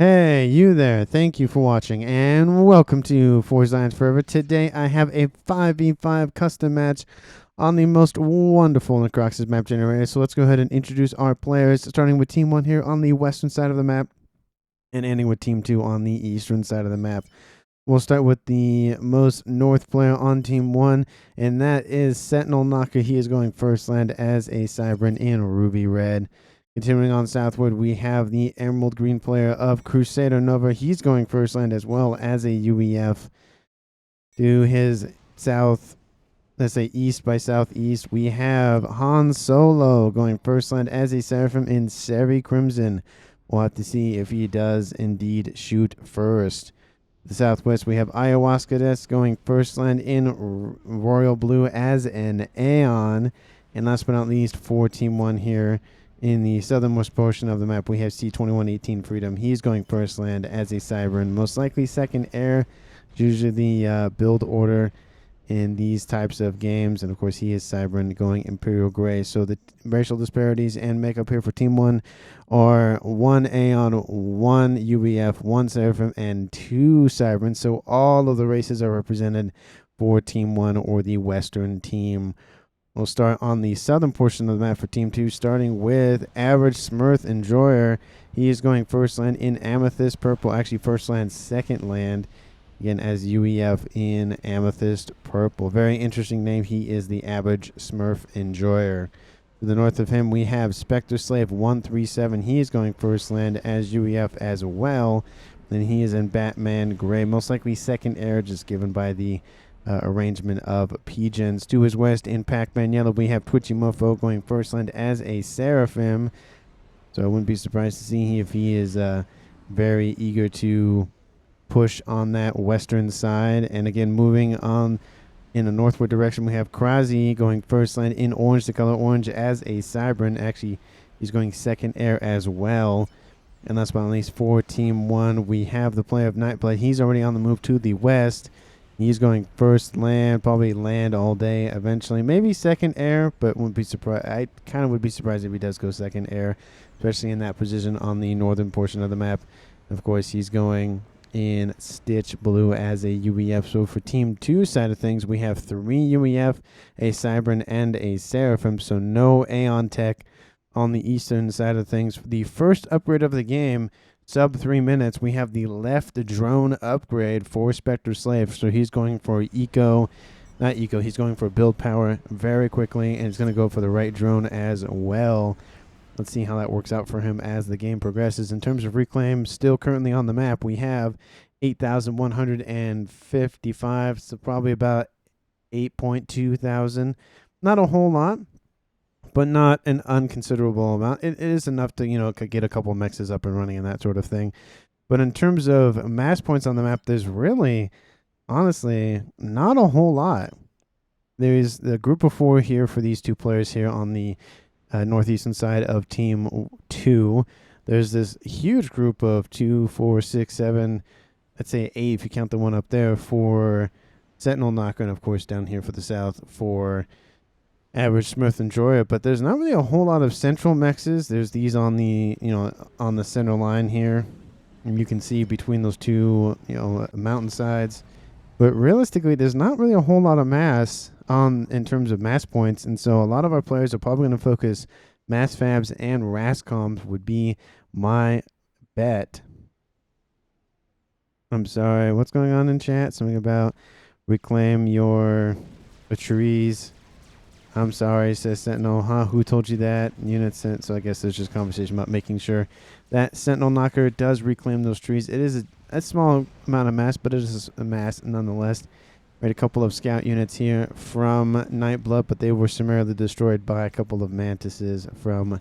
Hey, you there. Thank you for watching and welcome to Forza Lions Forever. Today I have a 5v5 custom match on the most wonderful Necroxus map generator. So let's go ahead and introduce our players, starting with Team 1 here on the western side of the map and ending with Team 2 on the eastern side of the map. We'll start with the most north player on Team 1, and that is Sentinel Knocker. He is going first land as a Cybran in Ruby Red. Continuing on southward, we have the Emerald Green player of Crusader Nova. He's going first land as well as a UEF. To his south, let's say east by southeast, we have Han Solo going first land as a Seraphim in Seri Crimson. We'll have to see if he does indeed shoot first. The southwest, we have Ayahuasca Des going first land in Royal Blue as an Aeon. And last but not least, for Team 1 here, in the southernmost portion of the map, we have C2118 Freedom. He's going first land as a Cybran, most likely second air. Usually the build order in these types of games. And of course, he is Cybran going Imperial Gray. So the racial disparities and makeup here for Team 1 are 1 Aeon, 1 UEF, 1 Seraphim, and 2 Cybrans. So all of the races are represented for Team 1 or the Western team. We'll start on the southern portion of the map for Team 2, starting with Average Smurf Enjoyer. He is going first land in Amethyst Purple. Actually, first land, second land. Again, as UEF in Amethyst Purple. Very interesting name. He is the Average Smurf Enjoyer. To the north of him, we have Spectre Slave 137. He is going first land as UEF as well. Then he is in Batman Gray. Most likely second air, just given by the arrangement of P-Gens. To his west, in Pac-Man Yellow, we have Twitchy Mofo going first land as a Seraphim. So I wouldn't be surprised to see if he is very eager to push on that western side. And again, moving on in the northward direction, we have Krazi going first land in Orange, the color orange, as a Cybran. Actually, he's going second air as well. And last but not least, for Team 1, we have the player of Nightblade. He's already on the move to the west. He's going first land, probably land all day eventually. Maybe second air, but wouldn't be surprised. I kind of would be surprised if he does go second air, especially in that position on the northern portion of the map. Of course, he's going in Stitch Blue as a UEF. So for Team 2 side of things, we have 3 UEF, a Cybran, and a Seraphim. So no Aeon Tech on the eastern side of things. The first upgrade of the game, sub 3 minutes, we have the left drone upgrade for Spectre Slave. So he's going for he's going for build power very quickly, and he's going to go for the right drone as well. Let's see how that works out for him as the game progresses. In terms of reclaim, still currently on the map, we have 8,155, so probably about 8.2 thousand. Not a whole lot, but not an unconsiderable amount. It is enough to, get a couple mexes up and running and that sort of thing. But in terms of mass points on the map, there's really, honestly, not a whole lot. There's the group of 4 here for these 2 players here on the northeastern side of Team 2. There's this huge group of 2, 4, 6, 7, let's say 8 if you count the one up there for Sentinel Knocker, and of course down here for the south for Average Smurf Enjoyer. But there's not really a whole lot of central mexes. There's these on the on the center line here, and you can see between those 2 mountainsides. But realistically, there's not really a whole lot of mass in terms of mass points, and so a lot of our players are probably going to focus mass fabs and rascoms would be my bet. I'm sorry, what's going on in chat? Something about reclaim the trees. I'm sorry, says Sentinel. Huh? Who told you that? Unit sent. So I guess there's just conversation about making sure that Sentinel Knocker does reclaim those trees. It is a small amount of mass, but it is a mass nonetheless. We had a couple of scout units here from Nightblood, but they were summarily destroyed by a couple of mantises from the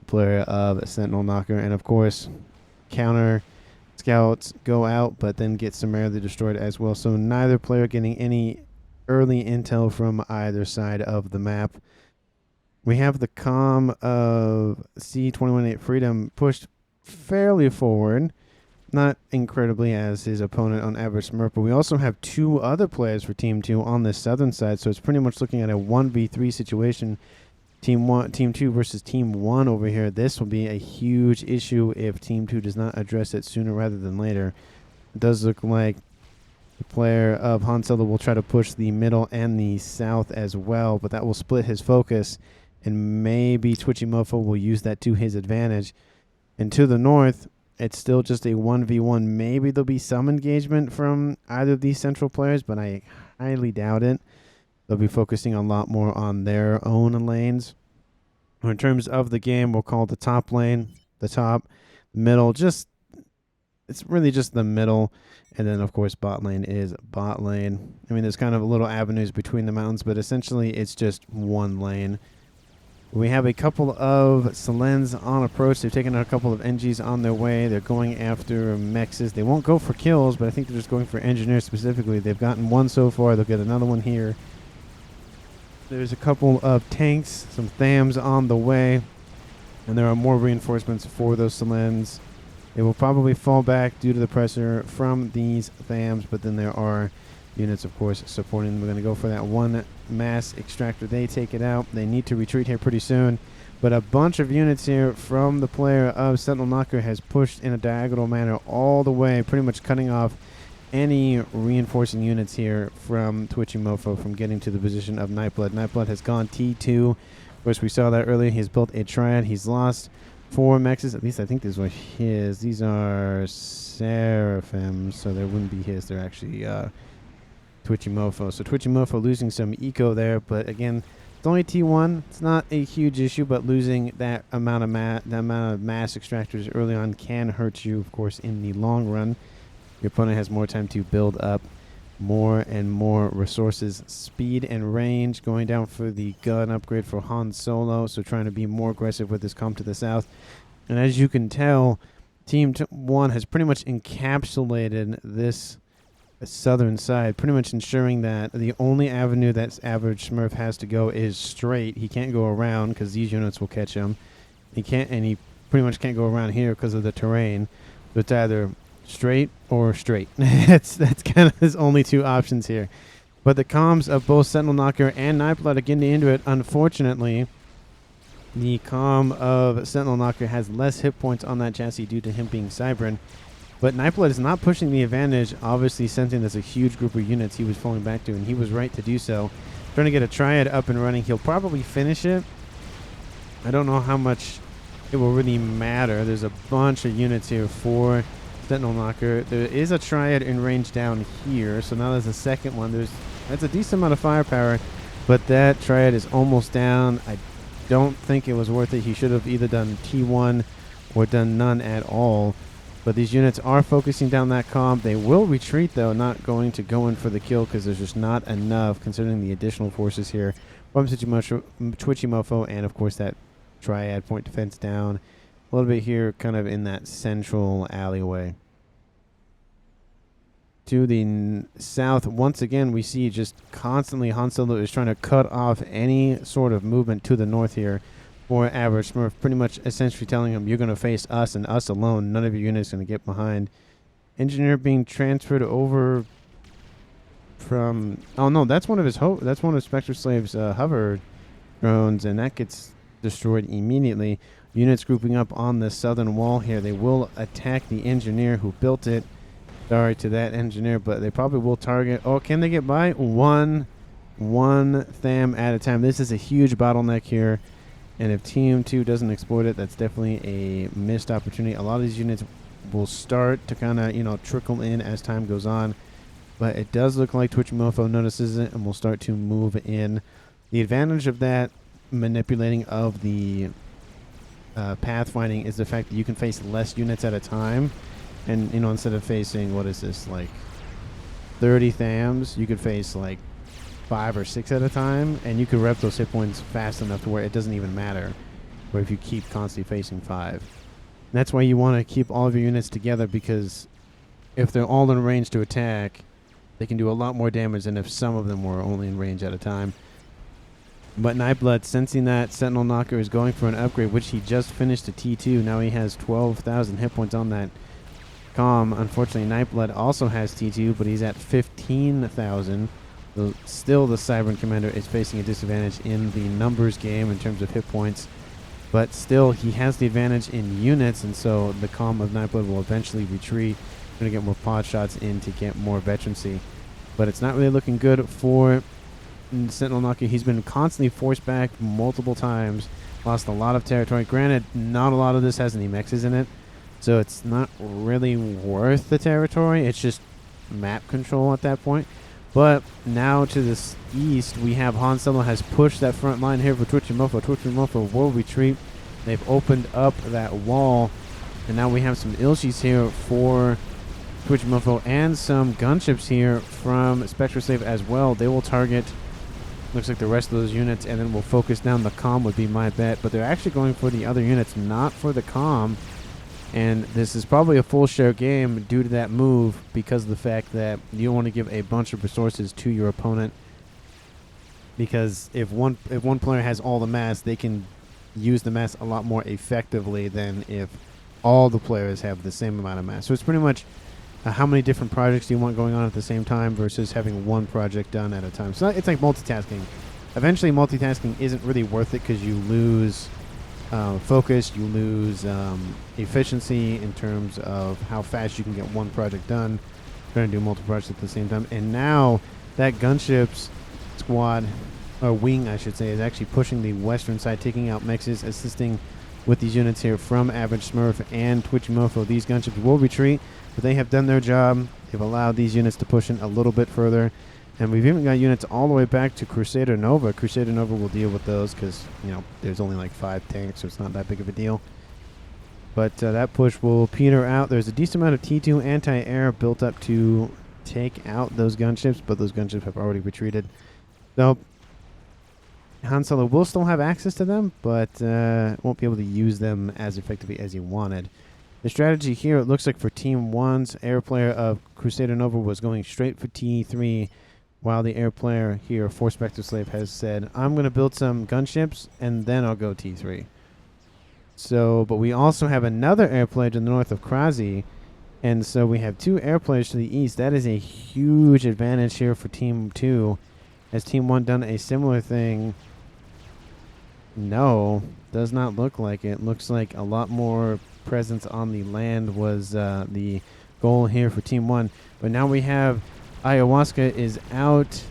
player of Sentinel Knocker. And of course, counter scouts go out, but then get summarily destroyed as well. So neither player getting any early intel from either side of the map. We have the comm of C218 Freedom pushed fairly forward. Not incredibly as his opponent on Average Smurf, but we also have 2 other players for Team 2 on the southern side, so it's pretty much looking at a 1v3 situation Team 2 versus Team 1 over here. This will be a huge issue if Team 2 does not address it sooner rather than later. It does look like the player of Han Solo will try to push the middle and the south as well, but that will split his focus, and maybe Twitchy Mofo will use that to his advantage. And to the north, it's still just a 1v1. Maybe there'll be some engagement from either of these central players, but I highly doubt it. They'll be focusing a lot more on their own lanes. In terms of the game, we'll call the top lane the top, middle it's really just the middle, and then of course bot lane is bot lane. I mean, there's kind of little avenues between the mountains, but essentially it's just one lane. We have a couple of Selens on approach. They've taken out a couple of NGs on their way. They're going after Mexes. They won't go for kills, but I think they're just going for engineers specifically. They've gotten one so far. They'll get another one here. There's a couple of tanks, some Thams on the way, and there are more reinforcements for those Selens. They will probably fall back due to the pressure from these Thams, but then there are units, of course, supporting them. We're going to go for that one mass extractor. They take it out. They need to retreat here pretty soon, but a bunch of units here from the player of Sentinel Knocker has pushed in a diagonal manner all the way, pretty much cutting off any reinforcing units here from Twitchy Mofo from getting to the position of Nightblood. Nightblood has gone T2. Of course, we saw that earlier. He's built a triad. He's lost 4 mexes. At least I think these were his. These are Seraphims, so they wouldn't be his. They're actually Twitchy Mofo. So Twitchy Mofo losing some eco there, but again, it's only T1. It's not a huge issue, but losing that amount of mass extractors early on can hurt you, of course, in the long run. Your opponent has more time to build up more and more resources. Speed and range going down for the gun upgrade for Han Solo, so trying to be more aggressive with this comp to the south. And as you can tell, Team 1 has pretty much encapsulated this southern side, pretty much ensuring that the only avenue that average Smurf has to go is straight. He can't go around because these units will catch him. He pretty much can't go around here because of the terrain. So it's either straight or straight. that's kind of his only two options here. But the comms of both Sentinel Knocker and Nightblood are getting into it. Unfortunately, the comm of Sentinel Knocker has less hit points on that chassis due to him being Cybran. But Nightblood is not pushing the advantage, obviously sensing there's a huge group of units he was falling back to, and he was right to do so. Trying to get a triad up and running. He'll probably finish it. I don't know how much it will really matter. There's a bunch of units here for Sentinel Knocker. There is a triad in range down here, so now there's a second one. That's a decent amount of firepower, but that triad is almost down. I don't think it was worth it. He should have either done T1 or done none at all. But these units are focusing down that comp. They will retreat, though, not going to go in for the kill because there's just not enough, considering the additional forces here from Twitchy Mofo, and, of course, that triad point defense down. A little bit here, kind of in that central alleyway. To the south, once again, we see just constantly Han Solo is trying to cut off any sort of movement to the north here for average Smurf, pretty much essentially telling him, you're going to face us and us alone. None of your units going to get behind. Engineer being transferred over from... Oh, no, that's one of his that's one of Spectre Slave's hover drones, and that gets destroyed immediately. Units grouping up on the southern wall here. They will attack the engineer who built it. Sorry to that engineer, but they probably will target... Oh, can they get by? One Tham at a time. This is a huge bottleneck here. And if Team 2 doesn't exploit it, that's definitely a missed opportunity. A lot of these units will start to kind of, trickle in as time goes on. But it does look like Twitchy Mofo notices it and will start to move in. The advantage of that manipulating of the pathfinding is the fact that you can face less units at a time. And, instead of facing, 30 Thams, you could face, 5 or 6 at a time, and you could rep those hit points fast enough to where it doesn't even matter, or if you keep constantly facing 5. And that's why you want to keep all of your units together, because if they're all in range to attack, they can do a lot more damage than if some of them were only in range at a time. But Nightblood, sensing that Sentinel Knocker is going for an upgrade, which he just finished a T2, now he has 12,000 hit points on that comm. Unfortunately, Nightblood also has T2, but he's at 15,000. Still, the Cybern Commander is facing a disadvantage in the numbers game in terms of hit points. But still, he has the advantage in units, and so the Calm of Nightblood will eventually retreat. Going to get more pod shots in to get more veterancy. But it's not really looking good for Sentinel Naki. He's been constantly forced back multiple times. Lost a lot of territory. Granted, not a lot of this has any mexes in it, so it's not really worth the territory. It's just map control at that point. But now to the east, we have Han Solo has pushed that front line here for Twitchy Mofo. Twitchy Mofo will retreat. They've opened up that wall, and now we have some Ilshis here for Twitchy Mofo and some gunships here from Spectre Slave as well. They will target, looks like, the rest of those units, and then we'll focus down the comm would be my bet. But they're actually going for the other units, not for the comm. And this is probably a full share game due to that move, because of the fact that you don't want to give a bunch of resources to your opponent. Because if one player has all the mass, they can use the mass a lot more effectively than if all the players have the same amount of mass. So it's pretty much how many different projects do you want going on at the same time versus having one project done at a time. So it's like multitasking. Eventually, multitasking isn't really worth it because you lose focus, you lose efficiency in terms of how fast you can get one project done. Trying to do multiple projects at the same time. And now that gunships squad, or wing I should say, is actually pushing the western side, taking out mexes, assisting with these units here from Average Smurf and Twitchy Mofo. These gunships will retreat, but they have done their job. They've allowed these units to push in a little bit further. And we've even got units all the way back to Crusader Nova. Crusader Nova will deal with those because, you know, there's only like 5 tanks, so it's not that big of a deal. But that push will peter out. There's a decent amount of T2 anti-air built up to take out those gunships, but those gunships have already retreated. So Han Solo will still have access to them, but won't be able to use them as effectively as he wanted. The strategy here, it looks like for Team 1's air player of Crusader Nova was going straight for T3, while the air player here for Spectre Slave has said, I'm going to build some gunships, and then I'll go T3. So, but we also have another air player to the north of Krazi, and so we have 2 air players to the east. That is a huge advantage here for Team 2. Has Team 1 done a similar thing? No, does not look like it. Looks like a lot more presence on the land was the goal here for Team 1. But now we have Ayahuasca is out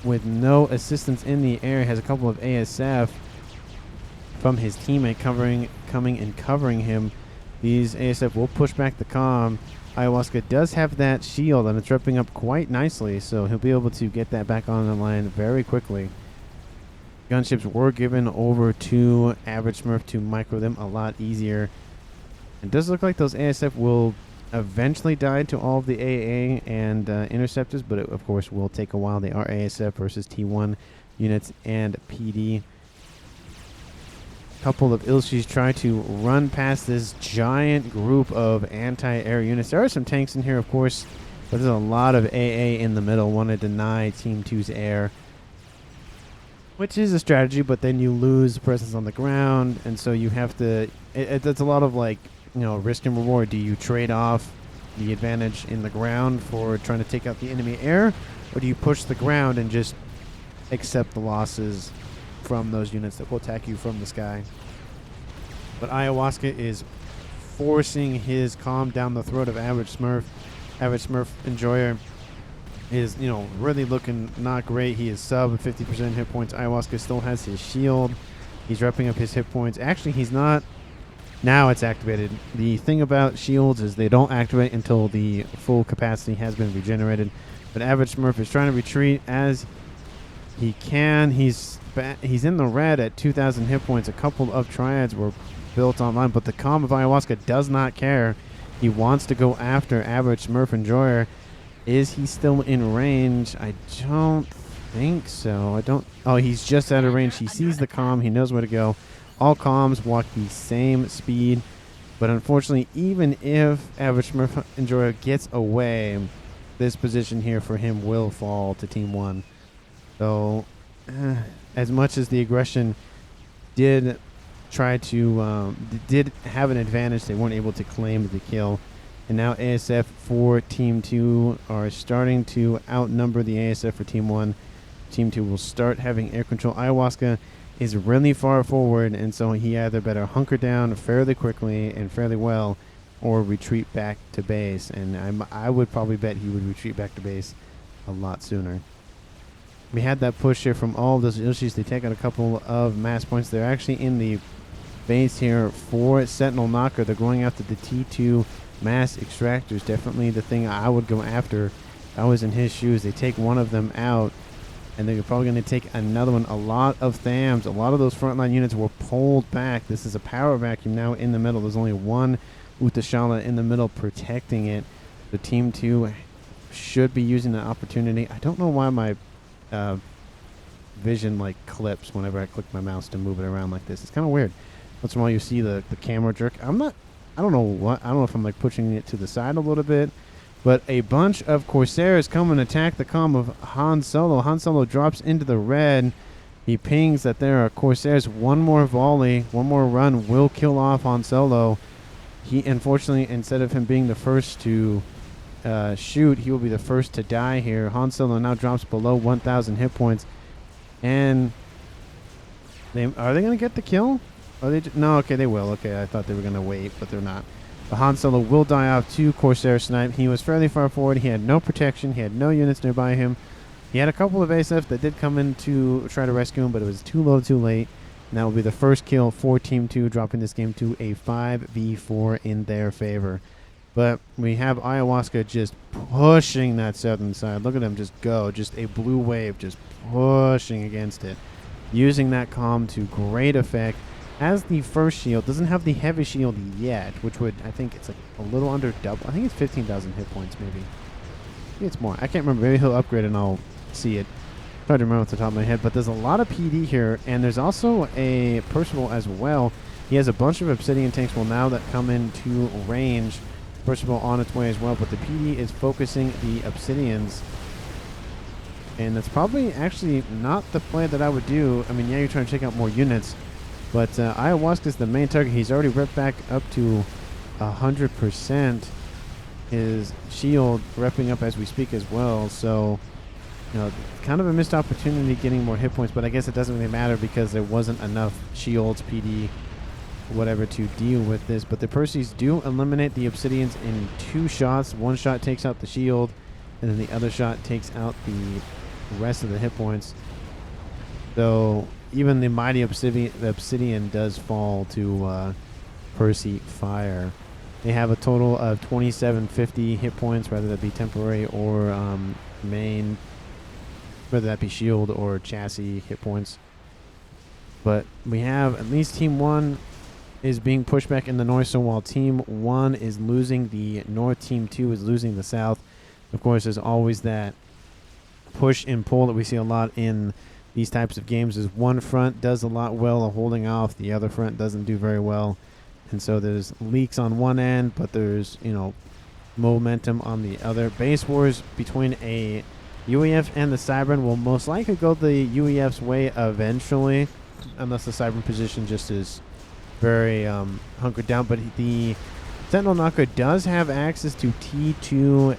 with no assistance in the air. Has a couple of ASF from his teammate coming and covering him. These ASF will push back the comm. Ayahuasca does have that shield, and it's repping up quite nicely, so he'll be able to get that back on the line very quickly. Gunships were given over to Average Smurf to micro them a lot easier. It does look like those ASF will eventually die to all of the AA and interceptors, but it, of course, will take a while. They are ASF versus T1 units and PD. Couple of Ilshis try to run past this giant group of anti-air units. There are some tanks in here, of course, but there's a lot of AA in the middle. Want to deny Team 2's air, which is a strategy, but then you lose presence on the ground, and so you have to... It's a lot of, like, you know, risk and reward. Do you trade off the advantage in the ground for trying to take out the enemy air, or do you push the ground and just accept the losses from those units that will attack you from the sky? But Ayahuasca is forcing his comm down the throat of Average Smurf. Average Smurf Enjoyer is, you know, really looking not great. He is sub 50% hit points. Ayahuasca still has his shield. He's repping up his hit points. Actually, he's not. Now it's activated. The thing about shields is they don't activate until the full capacity has been regenerated. But Average Smurf is trying to retreat as he can. He's in the red at 2,000 hit points. A couple of triads were built online, but the comm of Ayahuasca does not care. He wants to go after Average Smurf Enjoyer. Is he still in range? I don't think so. Oh, he's just out of range. He sees the comm. He knows where to go. All comms walk the same speed, but unfortunately, even if Average Smurf Enjoyer gets away, this position here for him will fall to Team 1. So, as much as the aggression did try to did have an advantage, they weren't able to claim the kill. And now ASF for Team 2 are starting to outnumber the ASF for Team 1. Team 2 will start having air control. Ayahuasca is really far forward, and so he either better hunker down fairly quickly and fairly well or retreat back to base. And I would probably bet he would retreat back to base a lot sooner. We had that push here from all of those Ilshis. They take out a couple of mass points. They're actually in the base here for Sentinel Knocker. They're going after the T2 mass extractors. Definitely the thing I would go after. I was in his shoes. They take one of them out, and they're probably going to take another one. A lot of THAMs, a lot of those frontline units were pulled back. This is a power vacuum now in the middle. There's only one Utashala in the middle protecting it. The Team 2 should be using the opportunity. I don't know why my vision like clips whenever I click my mouse to move it around like this. It's kind of weird. Once in a while you see the camera jerk. I don't know if I'm like pushing it to the side a little bit, but a bunch of Corsairs come and attack the comm of Han Solo. Han Solo drops into the red. He pings that there are Corsairs. One more volley, one more run will kill off Han Solo. He, unfortunately, instead of him being the first to shoot, he will be the first to die here. Han Solo now drops below 1,000 hit points. And are they going to get the kill? Are they? No, okay, they will. Okay, I thought they were going to wait, but they're not. But Han Solo will die off to Corsair Snipe. He was fairly far forward. He had no protection. He had no units nearby him. He had a couple of ASF that did come in to try to rescue him, but it was too low, too late. And that will be the first kill for Team 2, dropping this game to a 5v4 in their favor. But we have Ayahuasca just pushing that southern side. Look at him just go. Just a blue wave just pushing against it. Using that comm to great effect. As the first shield, doesn't have the heavy shield yet, which would, I think it's like a little under double. I think it's 15,000 hit points maybe. Maybe it's more. I can't remember. Maybe he'll upgrade and I'll see it. Try to remember off the top of my head. But there's a lot of PD here, and there's also a Percival as well. He has a bunch of Obsidian tanks now that come into range. Percival on its way as well, but the PD is focusing the Obsidians. And that's probably actually not the play that I would do. I mean, yeah, you're trying to check out more units, but Ayahuasca is the main target. He's already ripped back up to 100%. His shield repping up as we speak as well. So, you know, kind of a missed opportunity getting more hit points, but I guess it doesn't really matter because there wasn't enough shields, PD, whatever to deal with this. But the Percys do eliminate the Obsidians in 2 shots. One shot takes out the shield, and then the other shot takes out the rest of the hit points. So even the mighty Obsidian does fall to Percy fire. They have a total of 2750 hit points, whether that be temporary or main, whether that be shield or chassis hit points. But we have at least Team 1 is being pushed back in the north, so while Team 1 is losing the north, Team 2 is losing the south. Of course, there's always that push and pull that we see a lot in these types of games. Is one front does a lot well holding off, the other front doesn't do very well. And so there's leaks on one end, but there's, you know, momentum on the other. Base wars between a UEF and the Cybern will most likely go the UEF's way eventually, unless the Cybern position just is very hunkered down. But the Sentinel Knocker does have access to T2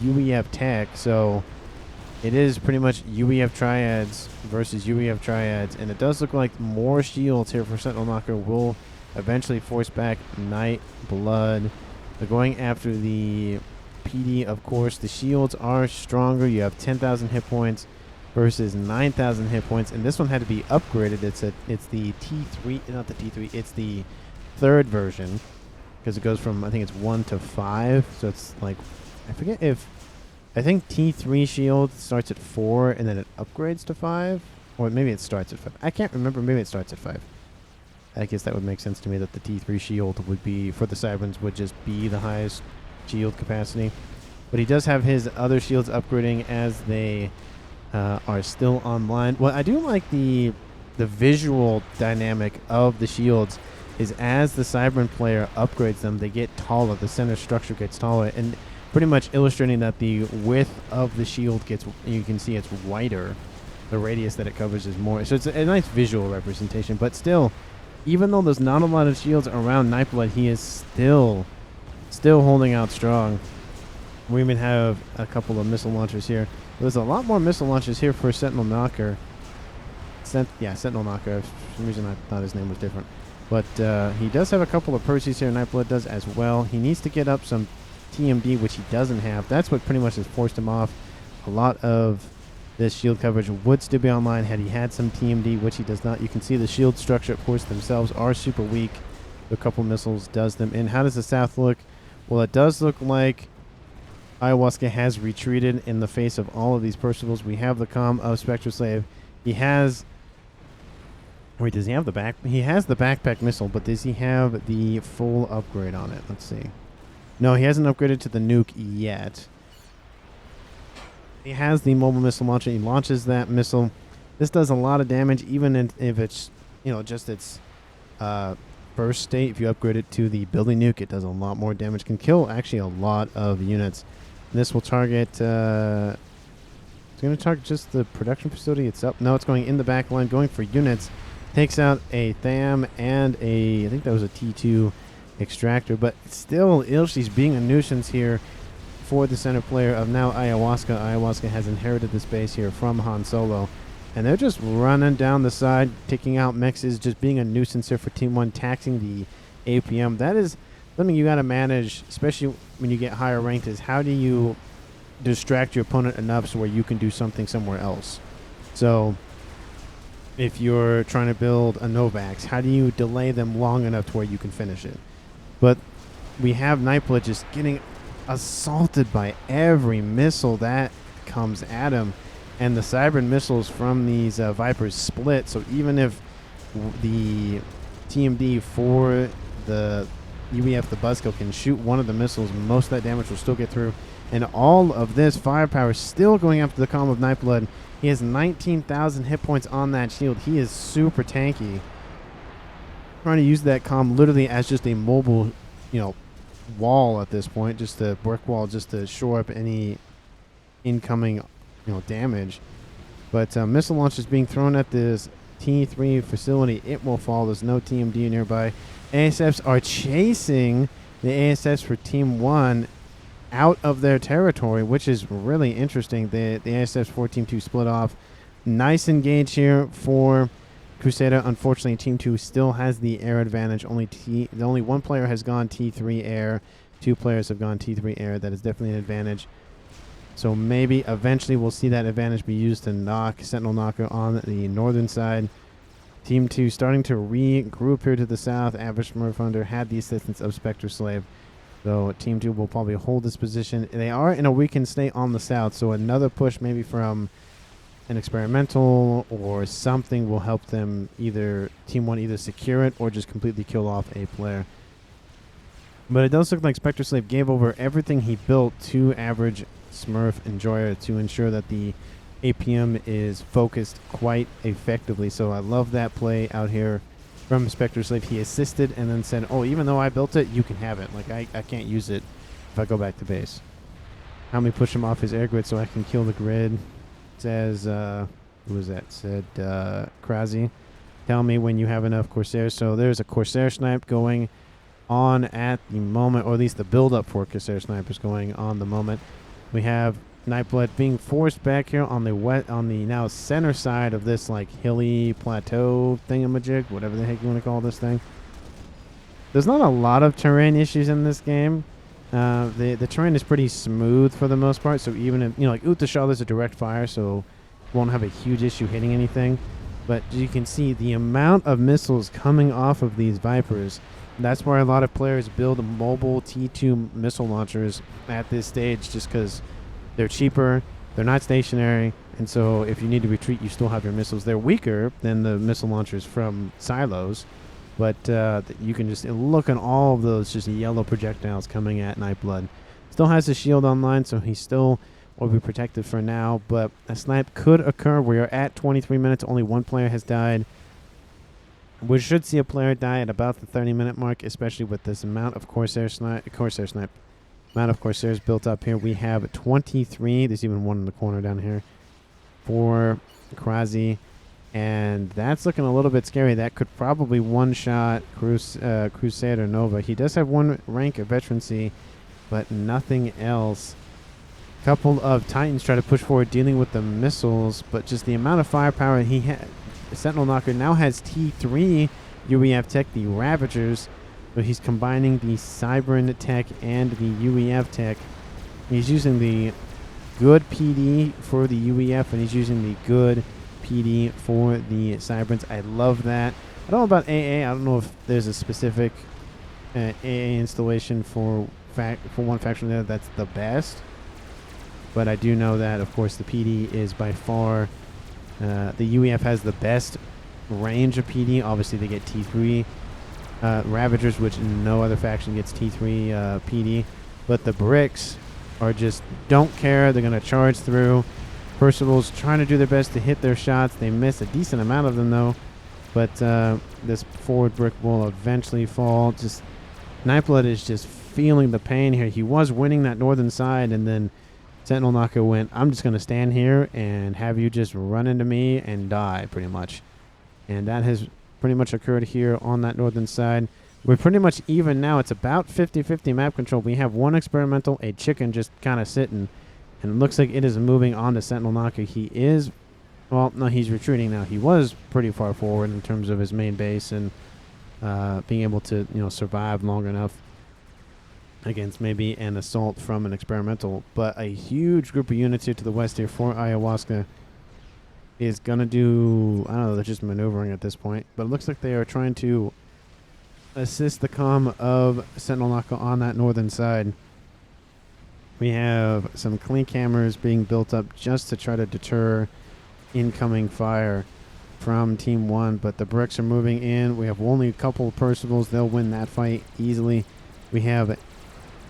UEF tech, so it is pretty much UEF triads versus UEF triads, and it does look like more shields here for Sentinel Knocker will eventually force back Night Blood. They're going after the PD, of course. The shields are stronger. You have 10,000 hit points versus 9,000 hit points, and this one had to be upgraded. It's the T3, not the T3. It's the 3rd version because it goes from, I think it's 1 to 5. So it's like, I think T3 shield starts at 4 and then it upgrades to 5, or maybe it starts at 5. I can't remember. Maybe it starts at 5. I guess that would make sense to me that the T3 shield would be, for the Cyberns, would just be the highest shield capacity. But he does have his other shields upgrading as they are still online. Well, I do like the visual dynamic of the shields is as the Cybern player upgrades them, they get taller. The center structure gets taller, and pretty much illustrating that the width of the shield gets, you can see it's wider. The radius that it covers is more. So it's a nice visual representation, but still, even though there's not a lot of shields around Nightblood, he is still Still holding out strong. We even have a couple of missile launchers here. There's a lot more missile launchers here for Sentinel Knocker. Sentinel Knocker. For some reason I thought his name was different. But he does have a couple of Percy's here. Nightblood does as well. He needs to get up some TMD, which he doesn't have. That's what pretty much has forced him off. A lot of this shield coverage would still be online had he had some TMD, which he does not. You can see the shield structure, of course, themselves are super weak. A couple missiles does them in. How does the south look? Well, it does look like Ayahuasca has retreated in the face of all of these Percivals. We have the comm of Spectre Slave. He has... Wait, does he have the back? He has the backpack missile, but does he have the full upgrade on it? Let's see. No, he hasn't upgraded to the nuke yet. He has the mobile missile launcher. He launches that missile. This does a lot of damage, even if it's, just its first state. If you upgrade it to the building nuke, it does a lot more damage. Can kill actually a lot of units. This will target... it's going to target just the production facility itself. No, it's going in the back line, going for units. Takes out a THAM and I think that was a T2 Extractor, but still, Ilshi's being a nuisance here for the center player of now Ayahuasca. Ayahuasca has inherited this base here from Han Solo, and they're just running down the side, taking out mechs, is just being a nuisance here for Team 1, taxing the APM. That is something you got to manage, especially when you get higher ranked, is how do you distract your opponent enough so where you can do something somewhere else. So if you're trying to build a Novax, how do you delay them long enough to where you can finish it? But we have Nightblood just getting assaulted by every missile that comes at him. And the Cybern missiles from these Vipers split. So even if the TMD for the UEF, the Buzzkill, can shoot one of the missiles, most of that damage will still get through. And all of this firepower still going after the column of Nightblood. He has 19,000 hit points on that shield. He is super tanky. Trying to use that comm literally as just a mobile, wall at this point, just a brick wall, just to shore up any incoming, damage. But missile launchers being thrown at this T3 facility. It will fall. There's no TMD nearby. ASFs are chasing the ASFs for Team 1 out of their territory, which is really interesting. The ASFs for Team 2 split off. Nice engage here for Crusader. Unfortunately, Team 2 still has the air advantage. Only one player has gone T3 air. 2 players have gone T3 air. That is definitely an advantage. So maybe eventually we'll see that advantage be used to knock Sentinel Knocker on the northern side. Team 2 starting to regroup here to the south. Average Smurf Hunter had the assistance of Spectre Slave. So Team 2 will probably hold this position. They are in a weakened state on the south, so another push maybe from an experimental or something will help them, either Team 1 either secure it or just completely kill off a player. But it does look like Spectre Slave gave over everything he built to Average Smurf Enjoyer to ensure that the APM is focused quite effectively. So I love that play out here from Spectre Slave. He assisted and then said, oh, even though I built it, you can have it. Like, I can't use it if I go back to base. Help me push him off his air grid so I can kill the grid. Says, who was that? Said, Crabby. Tell me when you have enough Corsairs. So there's a Corsair snipe going on at the moment, or at least the build-up for Corsair snipers going on the moment. We have Nightblood being forced back here on the now center side of this like hilly plateau thingamajig, whatever the heck you want to call this thing. There's not a lot of terrain issues in this game. The terrain is pretty smooth for the most part, so even if, like Utashal, there's a direct fire, so won't have a huge issue hitting anything. But you can see the amount of missiles coming off of these Vipers. That's why a lot of players build mobile T2 missile launchers at this stage, just because they're cheaper, they're not stationary, and so if you need to retreat, you still have your missiles. They're weaker than the missile launchers from silos, but you can just look at all of those just yellow projectiles coming at Nightblood. Still has his shield online, so he still will be protected for now, but a snipe could occur. We are at 23 minutes. Only one player has died. We should see a player die at about the 30-minute mark, especially with this amount of Corsair snipe. Amount of Corsairs built up here. We have 23. There's even one in the corner down here for Crabby. And that's looking a little bit scary. That could probably one-shot Crusader Nova. He does have one rank of veterancy, but nothing else. Couple of Titans try to push forward dealing with the missiles, but just the amount of firepower he had. Sentinel Knocker now has T3 UEF tech, the Ravagers, so he's combining the Cybern tech and the UEF tech. He's using the good PD for the UEF, and he's using the good PD for the Cyberns. I love that. I don't know about AA. I don't know if there's a specific AA installation for one faction there that's the best. But I do know that, of course, the PD is by far... the UEF has the best range of PD. Obviously, they get T3 Ravagers, which no other faction gets T3 PD. But the bricks are just don't care. They're going to charge through. Percival's trying to do their best to hit their shots. They miss a decent amount of them, though. But this forward brick will eventually fall. Just Nightblood is just feeling the pain here. He was winning that northern side, and then Sentinel Knocker went, I'm just going to stand here and have you just run into me and die, pretty much. And that has pretty much occurred here on that northern side. We're pretty much even now. It's about 50-50 map control. We have one experimental, a chicken just kind of sitting, and it looks like it is moving on to Sentinel Knocker. He is, well, no, he's retreating now. He was pretty far forward in terms of his main base and being able to, survive long enough against maybe an assault from an experimental. But a huge group of units here to the west here for Ayahuasca is going to do, I don't know, they're just maneuvering at this point. But it looks like they are trying to assist the comm of Sentinel Knocker on that northern side. We have some clink hammers being built up just to try to deter incoming fire from Team 1. But the bricks are moving in. We have only a couple of Percivals. They'll win that fight easily. We have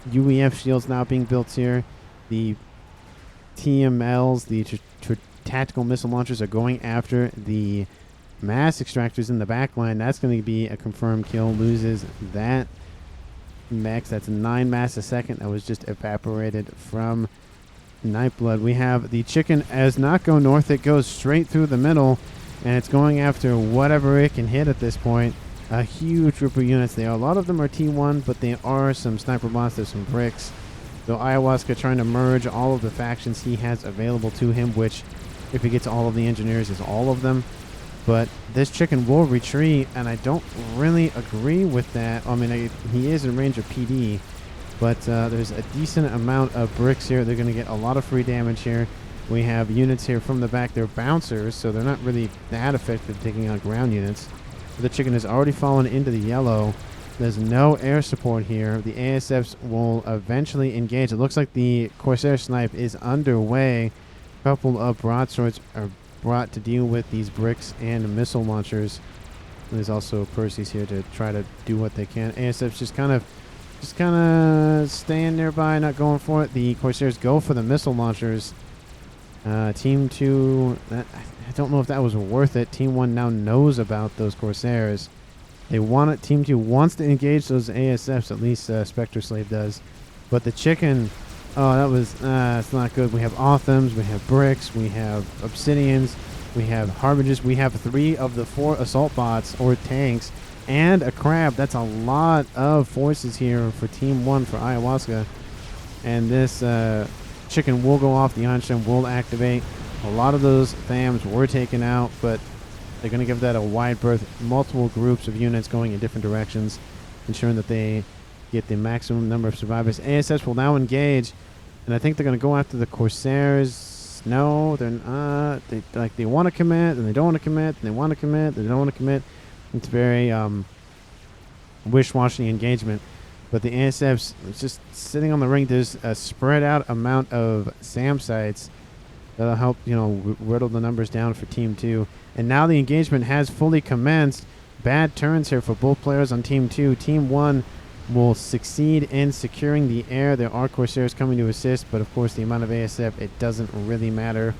UEF shields now being built here. The TMLs, the tactical missile launchers, are going after the mass extractors in the back line. That's going to be a confirmed kill. Loses that max. That's 9 mass a second. That was just evaporated from Nightblood. We have the chicken as not go north. It goes straight through the middle, and it's going after whatever it can hit at this point. A huge group of units there. A lot of them are T1, but there are some sniper bots. There's some bricks. So Ayahuasca trying to merge all of the factions he has available to him, which, if he gets all of the engineers, is all of them. But this chicken will retreat, and I don't really agree with that. I mean, he is in range of PD, but there's a decent amount of bricks here. They're going to get a lot of free damage here. We have units here from the back. They're bouncers, so they're not really that effective taking out ground units. The chicken has already fallen into the yellow. There's no air support here. The ASFs will eventually engage. It looks like the Corsair snipe is underway. A couple of broadswords are brought to deal with these bricks and missile launchers. There's also Percy's here to try to do what they can. ASFs just kind of staying nearby, not going for it. The Corsairs go for the missile launchers. Team 2, I don't know if that was worth it. Team 1 now knows about those Corsairs. They want it. Team 2 wants to engage those ASFs, at least Spectre Slave does. But the chicken, oh, that was, it's not good. We have Authams, we have bricks, we have Obsidians, we have Harbingers, we have 3 of the 4 assault bots or tanks, and a crab. That's a lot of forces here for Team 1 for Ayahuasca. And this chicken will go off. The Einstein will activate. A lot of those THAMs were taken out, but they're going to give that a wide berth. Multiple groups of units going in different directions, ensuring that they get the maximum number of survivors. ASS will now engage, and I think they're going to go after the Corsairs. No, they're not. They want to commit, and they don't want to commit, and they want to commit, they don't want to commit. It's very wish-washy engagement. But the ASFs just sitting on the ring. There's a spread out amount of SAM sites that'll help, whittle the numbers down for Team 2. And now the engagement has fully commenced. Bad turns here for both players on Team 2. Team 1 will succeed in securing the air. There are Corsairs coming to assist, but of course the amount of ASF, it doesn't really matter.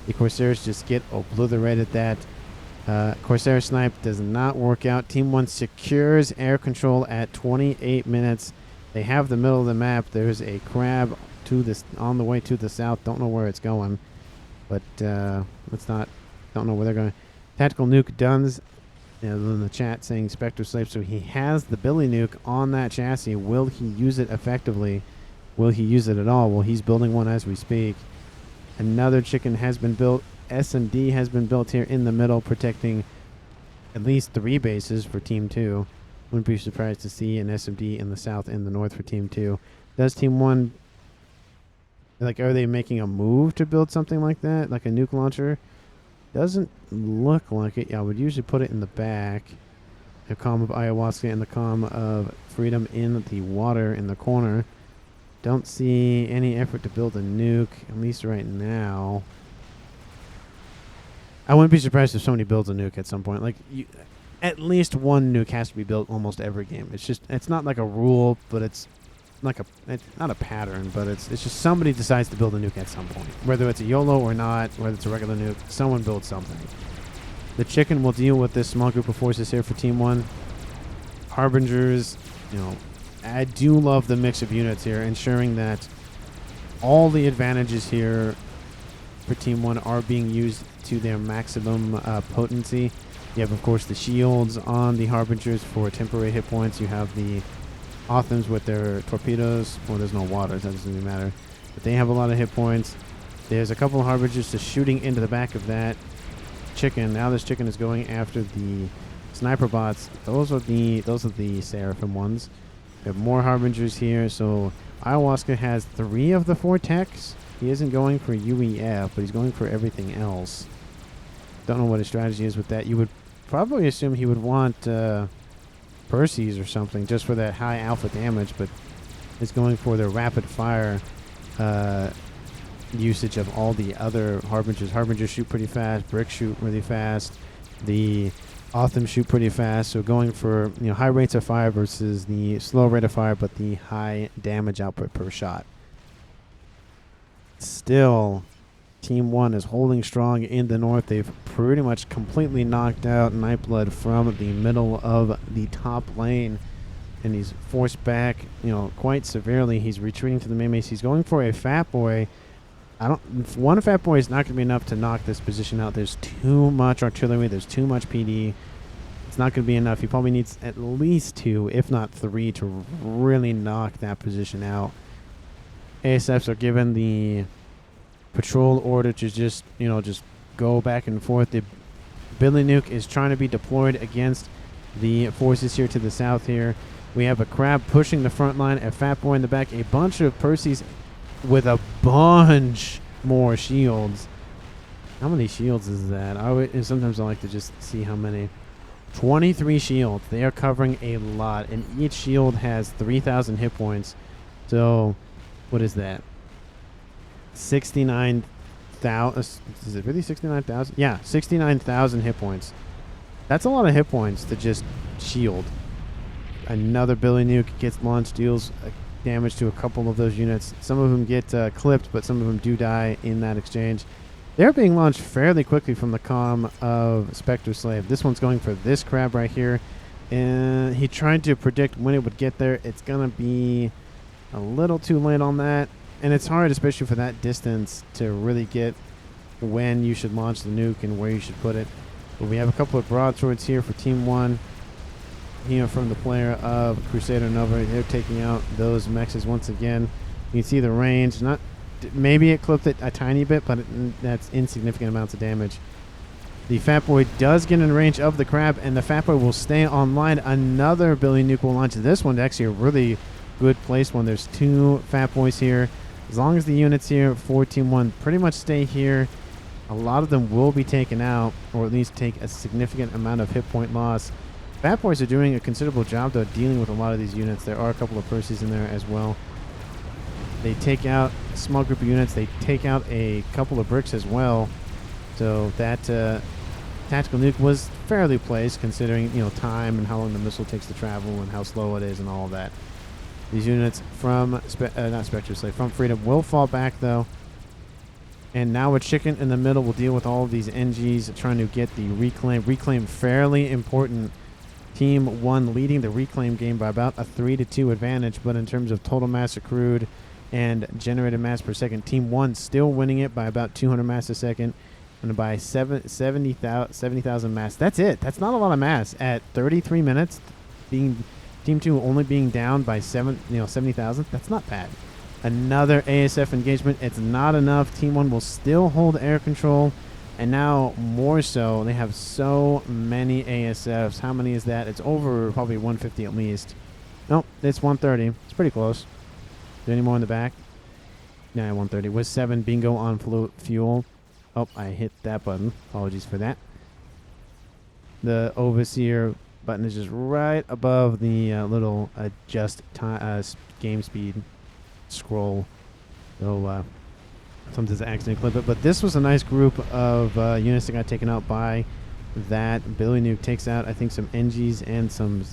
The Corsairs just get obliterated. That Corsair snipe does not work out. Team 1 secures air control at 28 minutes. They have the middle of the map. There's a crab on the way to the south. Don't know where it's going, but don't know where they're going. Tactical Nuke does, in the chat saying Spectre Slave, so he has the Billy Nuke on that chassis. Will he use it effectively? Will he use it at all? Well, he's building one as we speak. Another chicken has been built. S&D has been built here in the middle, protecting at least 3 bases for Team 2. Wouldn't be surprised to see an SMD in the south and the north for Team 2. Does Team 1, like, are they making a move to build something like that? Like a nuke launcher? Doesn't look like it. Yeah, I would usually put it in the back. The Calm of Ayahuasca and the Calm of Freedom in the water in the corner. Don't see any effort to build a nuke, at least right now. I wouldn't be surprised if somebody builds a nuke at some point. Like, at least one nuke has to be built almost every game. It's just, it's not like a rule, but it's like it's not a pattern, but it's just somebody decides to build a nuke at some point. Whether it's a YOLO or not, whether it's a regular nuke, someone builds something. The chicken will deal with this small group of forces here for Team 1. Harbingers, I do love the mix of units here, ensuring that all the advantages here for Team 1 are being used to their maximum potency. You have, of course, the shields on the Harbingers for temporary hit points. You have the Othams with their torpedoes. Well, there's no water, so that doesn't really matter. But they have a lot of hit points. There's a couple of Harbingers just shooting into the back of that chicken. Now this chicken is going after the sniper bots. Those are the Seraphim ones. We have more Harbingers here. So Ayahuasca has 3 of the 4 techs. He isn't going for UEF, but he's going for everything else. Don't know what his strategy is with that. You would probably assume he would want Percy's or something just for that high alpha damage, but is going for the rapid fire usage of all the other Harbingers. Harbingers shoot pretty fast. Bricks shoot really fast. The Otham shoot pretty fast. So going for high rates of fire versus the slow rate of fire, but the high damage output per shot. Still, Team 1 is holding strong in the north. They've pretty much completely knocked out Nightblood from the middle of the top lane, and he's forced back, quite severely. He's retreating to the main base. He's going for a Fat Boy. One Fat Boy is not going to be enough to knock this position out. There's too much artillery. There's too much PD. It's not going to be enough. He probably needs at least 2, if not 3, to really knock that position out. ASFs are given the patrol order to just go back and forth. The Billy Nuke is trying to be deployed against the forces here to the south here. We have a Crab pushing the front line, a Fat Boy in the back, a bunch of Percys with a bunch more shields. How many shields is that? Sometimes I like to just see how many. 23 shields. They are covering a lot, and each shield has 3,000 hit points. So, what is that? 69,000. Is it really 69,000? Yeah, 69,000 hit points. That's a lot of hit points to just shield. Another Billy Nuke gets launched, deals damage to a couple of those units. Some of them get clipped, but some of them do die in that exchange. They're being launched fairly quickly from the comm of Spectre Slave. This one's going for this Crab right here. And he tried to predict when it would get there. It's going to be a little too late on that. And it's hard, especially for that distance, to really get when you should launch the nuke and where you should put it. But we have a couple of broadswords here for Team 1. From the player of Crusader Nova. They're taking out those mechs once again. You can see the range. Maybe it clipped it a tiny bit, but that's insignificant amounts of damage. The Fat Boy does get in range of the Crab, and the Fat Boy will stay online. Another Billy Nuke will launch. This one's actually a really good placed one. There's 2 Fat Boys here. As long as the units here for Team 1 pretty much stay here, a lot of them will be taken out, or at least take a significant amount of hit point loss. Fat Boys are doing a considerable job, though, dealing with a lot of these units. There are a couple of Percys in there as well. They take out a small group of units. They take out a couple of bricks as well. So that tactical nuke was fairly placed, considering time and how long the missile takes to travel and how slow it is and all of that. These units from not Spectre Slave, from Freedom will fall back though. And now a chicken in the middle will deal with all of these NGs trying to get the reclaim. Reclaim fairly important. Team 1 leading the reclaim game by about a 3-2 advantage, but in terms of total mass accrued and generated mass per second, Team 1 still winning it by about 200 mass a second. going to buy 70,000 mass. That's it. That's not a lot of mass at 33 minutes. Being Team 2 only being down by 70,000. That's not bad. Another ASF engagement. It's not enough. Team 1 will still hold air control. And now more so, they have so many ASFs. How many is that? It's over probably 150 at least. Nope, it's 130. It's pretty close. Is there any more in the back? Yeah, 130. With 7 bingo on fuel. Oh, I hit that button. Apologies for that. The overseer button is just right above the little adjust game speed scroll. So sometimes I accidentally clip it. But this was a nice group of units that got taken out by that. Billy Nuke takes out, I think, some NGs and some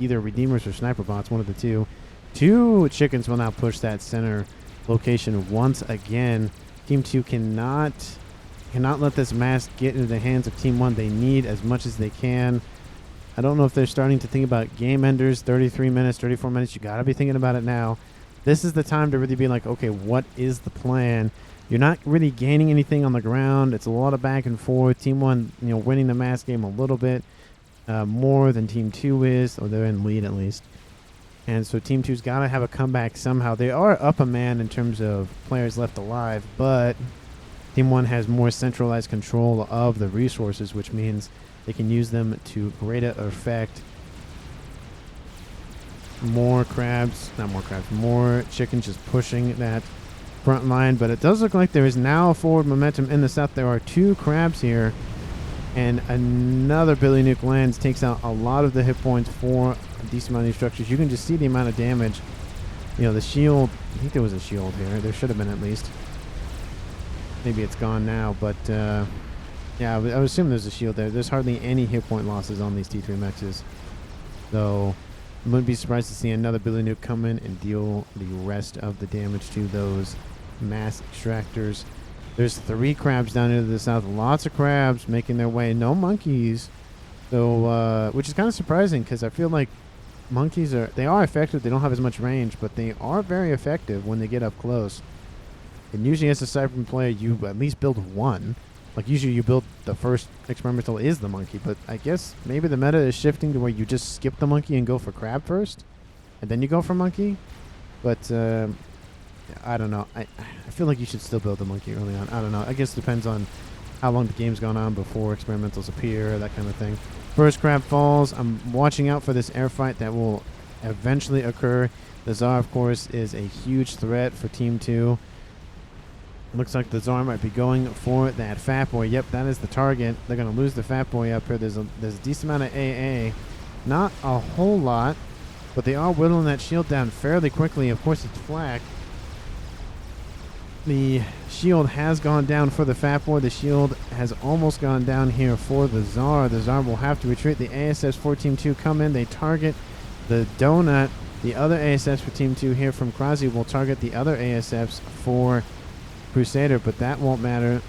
either Redeemers or Sniper bots, one of the two. 2 chickens will now push that center location once again. Team 2 cannot let this mass get into the hands of Team 1. They need as much as they can. I don't know if they're starting to think about game enders. 33 minutes, 34 minutes. You got to be thinking about it now. This is the time to really be like, okay, what is the plan? You're not really gaining anything on the ground. It's a lot of back and forth. Team 1, winning the mass game a little bit more than Team 2 is, or they're in lead at least. And so Team 2's got to have a comeback somehow. They are up a man in terms of players left alive, but Team 1 has more centralized control of the resources, which means they can use them to greater effect. More chickens just pushing that front line. But it does look like there is now forward momentum in the south. There are 2 crabs here. And another Billy Nuke lands, takes out a lot of the hit points for a decent amount of these structures. You can just see the amount of damage. The shield, I think there was a shield here. There should have been at least. Maybe it's gone now, but yeah, I would assume there's a shield there. There's hardly any hit point losses on these T3 mechs. So I wouldn't be surprised to see another Billy Nuke come in and deal the rest of the damage to those mass extractors. There's 3 crabs down into the south. Lots of crabs making their way. No monkeys. So, which is kind of surprising because I feel like monkeys are effective. They don't have as much range, but they are very effective when they get up close. And usually as a Cyberpunk player, you at least build 1. Like usually you build the first experimental is the monkey, but I guess maybe the meta is shifting to where you just skip the monkey and go for crab first, and then you go for monkey. But I don't know. I feel like you should still build the monkey early on. I don't know. I guess it depends on how long the game's gone on before experimentals appear, that kind of thing. First crab falls. I'm watching out for this air fight that will eventually occur. The Tsar, of course, is a huge threat for Team 2. Looks like the Tsar might be going for that Fat Boy. Yep, that is the target. They're going to lose the Fat Boy up here. There's a decent amount of AA. Not a whole lot, but they are whittling that shield down fairly quickly. Of course, it's flak. The shield has gone down for the Fat Boy. The shield has almost gone down here for the Tsar. The Tsar will have to retreat. The ASFs for Team 2 come in. They target the Donut. The other ASFs for Team 2 here from Crabby will target the other ASFs for Crusader, but that won't matter.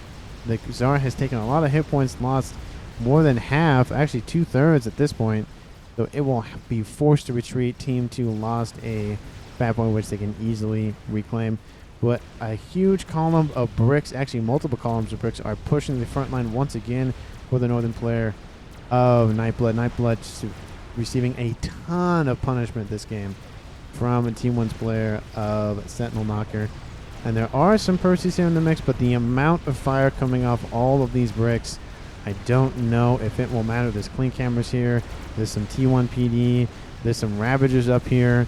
The Tsar has taken a lot of hit points, lost more than half, actually 2/3 at this point. So it will be forced to retreat. Team 2 lost a Fat Boy, which they can easily reclaim. But a huge column of bricks, actually multiple columns of bricks, are pushing the front line once again for the northern player of Nightblood. Nightblood receiving a ton of punishment this game from Team 1's player of Sentinel Knocker. And there are some Percy's here in the mix, but the amount of fire coming off all of these bricks, I don't know if it will matter. There's clean cameras here. There's some T1 PD. There's some Ravagers up here.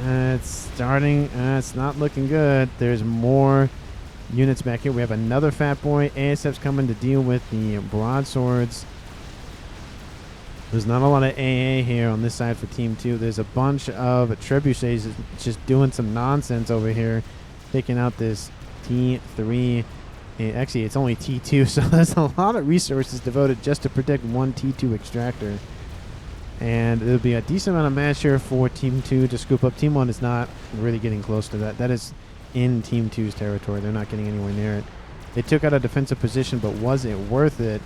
It's starting. It's not looking good. There's more units back here. We have another Fat Boy. ASF's coming to deal with the broadswords. There's not a lot of AA here on this side for Team 2. There's a bunch of trebuchets just doing some nonsense over here, taking out this T3. Actually, it's only T2, so there's a lot of resources devoted just to protect one T2 extractor. And there'll be a decent amount of mass here for Team 2 to scoop up. Team 1 is not really getting close to that. That is in Team 2's territory. They're not getting anywhere near it. They took out a defensive position, but was it worth it?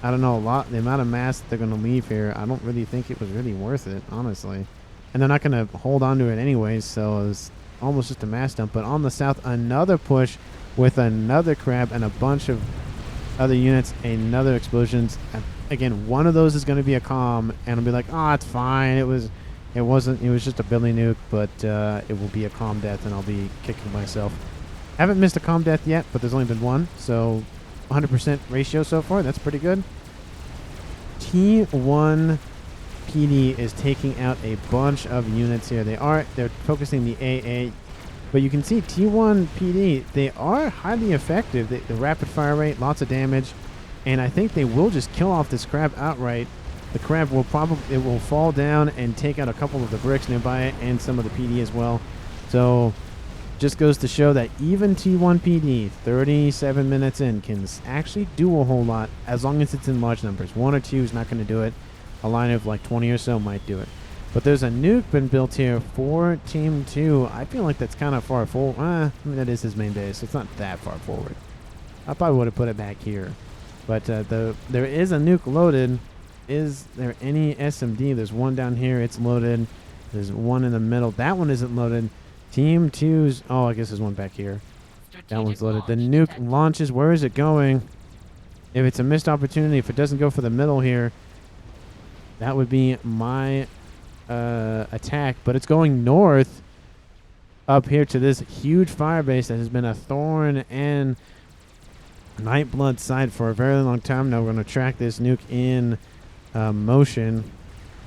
I don't know. The amount of mass that they're going to leave here, I don't really think it was really worth it, honestly. And they're not going to hold on to it anyways, so it was almost just a mass dump. But on the south, another push with another crab and a bunch of other units, another explosion. Again, one of those is going to be a comm, and I'll be like, oh, it's fine. It was just a Billy Nuke, but it will be a comm death, and I'll be kicking myself. Haven't missed a comm death yet, but there's only been one, so 100% ratio so far. That's pretty good. T1 PD is taking out a bunch of units here. They're focusing the AA, but you can see T1 PD, they are highly effective. The rapid fire rate, lots of damage, and I think they will just kill off this crab outright. The crab will will fall down and take out a couple of the bricks nearby it and some of the PD as well. So just goes to show that even T1 PD, 37 minutes in, can actually do a whole lot as long as it's in large numbers. 1 or 2 is not going to do it. A line of like 20 or so might do it. But there's a nuke been built here for Team 2. I feel like that's kind of far forward. I mean, that is his main base, so it's not that far forward. I probably would have put it back here. But there is a nuke loaded. Is there any SMD? There's one down here. It's loaded. There's one in the middle. That one isn't loaded. Team 2's... Oh, I guess there's one back here. That one's loaded. The nuke launches. Where is it going? If it's a missed opportunity, if it doesn't go for the middle here, that would be my attack. But it's going north up here to this huge fire base that has been a thorn and Nightblood side for a very long time. Now we're going to track this nuke in motion,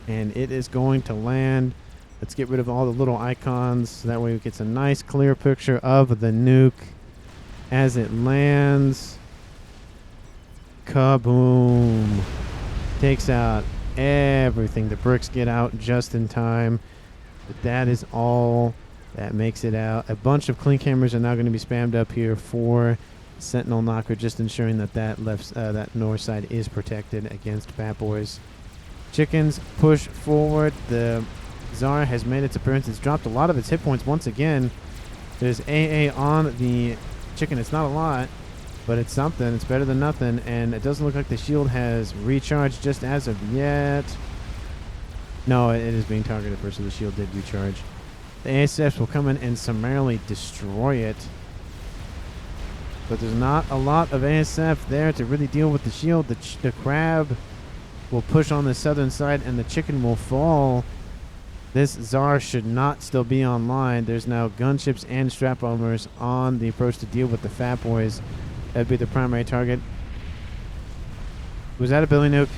and it is going to land. Let's get rid of all the little icons so that way it gets a nice clear picture of the nuke as it lands. Kaboom. Takes out everything. The bricks get out just in time. But that is all that makes it out. A bunch of clean cameras are now going to be spammed up here for Sentinel Knocker, just ensuring that that north side is protected against Fat Boys. Chickens push forward. The Zara has made its appearance. It's dropped a lot of its hit points once again. There's AA on the chicken. It's not a lot, but it's something. It's better than nothing, and it doesn't look like the shield has recharged just as of yet. No, it is being targeted first, so the shield did recharge. The ASFs will come in and summarily destroy it, but there's not a lot of ASF there to really deal with the shield. The crab will push on the southern side, and the chicken will fall. This Tsar should not still be online. There's now gunships and strap bombers on the approach to deal with the Fat Boys. That'd be the primary target. Was that a Billy Nuke?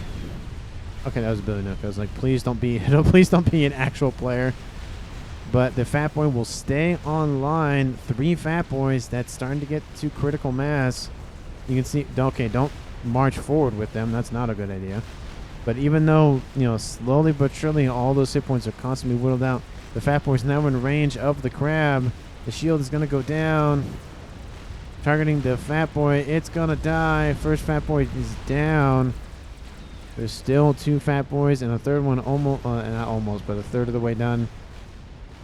Okay, that was a Billy Nuke. I was like, please don't be an actual player. But the Fat Boy will stay online. 3 Fat Boys. That's starting to get to critical mass. You can see. Okay, don't march forward with them. That's not a good idea. But even though, slowly but surely all those hit points are constantly whittled out, the Fat Boy's now in range of the crab. The shield is going to go down. Targeting the Fat Boy. It's going to die. First Fat Boy is down. There's still 2 Fat Boys, and a third one almost, not almost, but a third of the way done.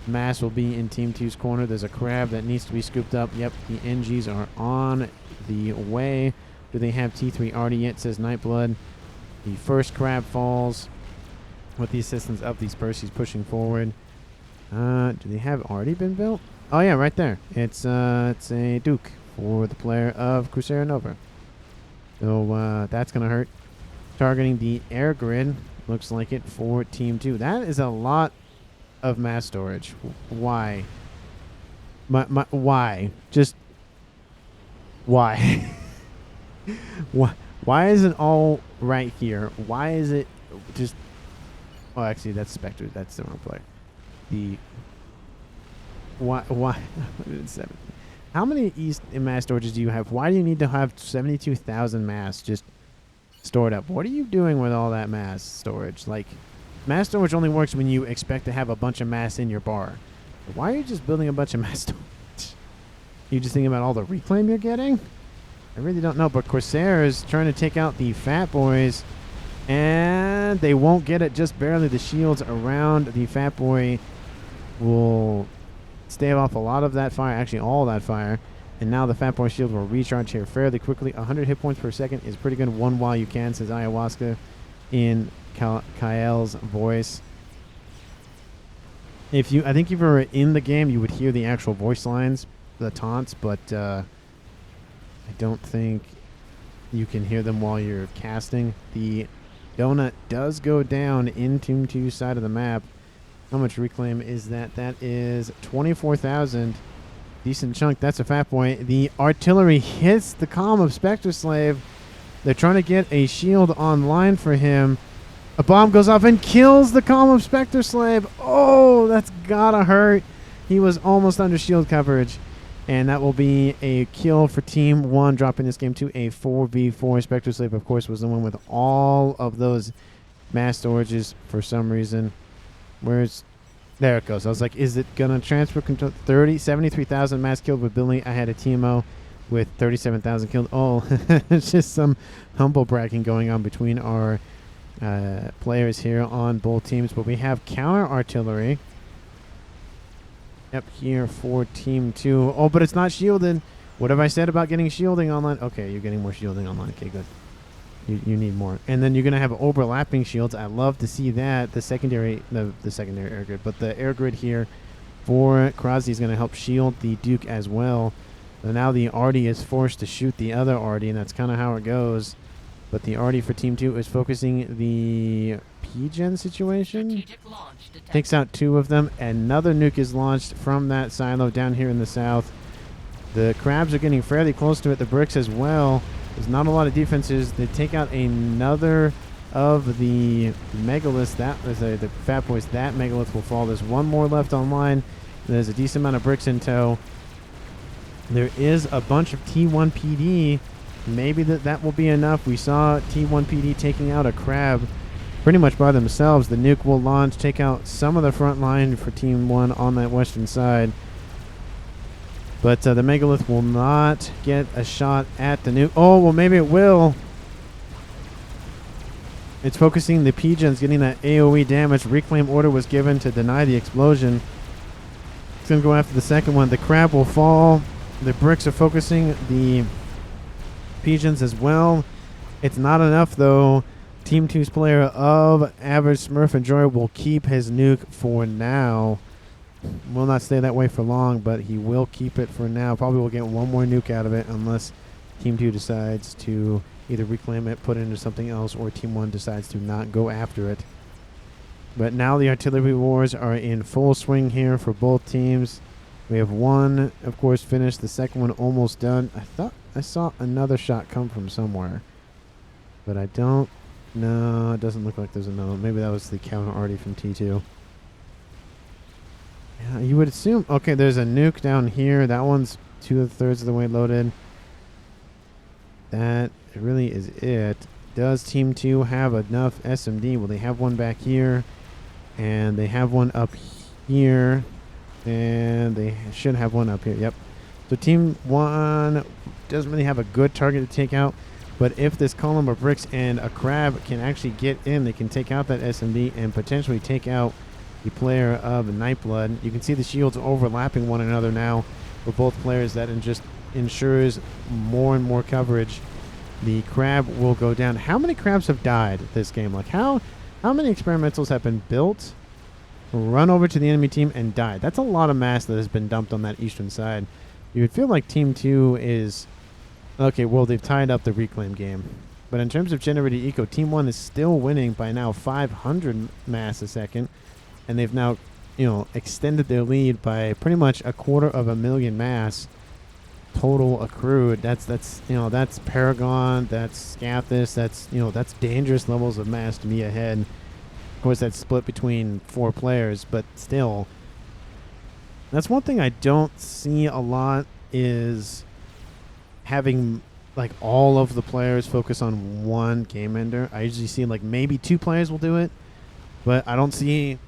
Mass will be in Team 2's corner. There's a crab that needs to be scooped up. Yep, the NGs are on the way. Do they have T3 already yet, says Nightblood. The first crab falls with the assistance of these Percy's pushing forward. Do they have already been built? Oh yeah, right there. It's a Duke for the player of Crusader Nova. So that's gonna hurt. Targeting the air grid, looks like it for Team 2. That is a lot of mass storage. Why? Why? Just why? Why is it all right here? Why is it just... Oh, actually, that's Spectre. That's the wrong player. The... Why? 7. How many East mass storages do you have? Why do you need to have 72,000 mass just stored up? What are you doing with all that mass storage? Like, mass storage only works when you expect to have a bunch of mass in your bar. Why are you just building a bunch of mass storage? You just thinking about all the reclaim you're getting? I really don't know, but Corsair is trying to take out the Fat Boys, and they won't get it, just barely. The shields around the Fat Boy will stave off a lot of that fire, actually all that fire, and now the Fat Boy shield will recharge here fairly quickly. 100 hit points per second is pretty good. One while you can, says Ayahuasca in Kael's voice. I think if you were in the game, you would hear the actual voice lines, the taunts, but I don't think you can hear them while you're casting. The donut does go down in Team 2's side of the map. How much reclaim is that? That is 24,000. Decent chunk. That's a fat boy. The artillery hits the column of Spectre Slave. They're trying to get a shield online for him. A bomb goes off and kills the column of Spectre Slave. Oh, that's gotta hurt. He was almost under shield coverage. And that will be a kill for Team 1, dropping this game to a 4v4. Spectre Slave, of course, was the one with all of those mass storages for some reason. Where's... There it goes. I was like, is it going to transfer control? 73,000 mass killed with Billy. I had a TMO with 37,000 killed. Oh, it's just some humble bragging going on between our players here on both teams. But we have counter artillery. Yep, here for Team 2. Oh, but it's not shielded. What have I said about getting shielding online? Okay, you're getting more shielding online. Okay, good. You need more. And then you're going to have overlapping shields. I love to see that. The secondary air grid. But the air grid here for Crabby is going to help shield the Duke as well. So now the Artie is forced to shoot the other Artie, and that's kind of how it goes. But the Artie for Team 2 is focusing the P-Gen situation. Takes out 2 of them. Another nuke is launched from that silo down here in the south. The Crabs are getting fairly close to it. The bricks as well. There's not a lot of defenses. They take out another of the megaliths. That was the fat boys. That megalith will fall. There's one more left online. There's a decent amount of bricks in tow. There is a bunch of T1 PD. Maybe that will be enough. We saw T1 PD taking out a crab pretty much by themselves. The nuke will launch, take out some of the front line for Team 1 on that western side. But the megalith will not get a shot at the nuke. Oh, well, maybe it will. It's focusing the P-Gens, getting that AoE damage. Reclaim order was given to deny the explosion. It's going to go after the second one. The crab will fall. The bricks are focusing the P-Gens as well. It's not enough, though. Team 2's player of Average Smurf Enjoyer will keep his nuke for now. Will not stay that way for long, but he will keep it for now. Probably will get one more nuke out of it unless Team 2 decides to either reclaim it, put it into something else, or Team 1 decides to not go after it. But now the artillery wars are in full swing here for both teams. We have one, of course, finished. The second one almost done. I thought I saw another shot come from somewhere, but I don't. No, it doesn't look like there's another. Maybe that was the counter Artie from T2. Yeah, you would assume. Okay, there's a nuke down here. That one's 2/3 of the way loaded. That really is it. Does Team 2 have enough SMD? Well, they have one back here, and they have one up here, and they should have one up here. Yep. So Team 1 doesn't really have a good target to take out, but if this column of bricks and a crab can actually get in, they can take out that SMD and potentially take out the player of Nightblood. You can see the shields overlapping one another now for both players. That just ensures more and more coverage. The crab will go down. How many crabs have died this game? Like how many experimentals have been built, run over to the enemy team, and died? That's a lot of mass that has been dumped on that eastern side. You would feel like Team 2 is... Okay, well, they've tied up the reclaim game. But in terms of generated eco, Team 1 is still winning by now 500 mass a second. And they've now, extended their lead by pretty much 250,000 mass total accrued. That's Paragon, that's Scathis, that's dangerous levels of mass to be ahead. Of course, that's split between 4 players, but still, that's one thing I don't see a lot is having like all of the players focus on one game ender. I usually see like maybe 2 players will do it, but I don't see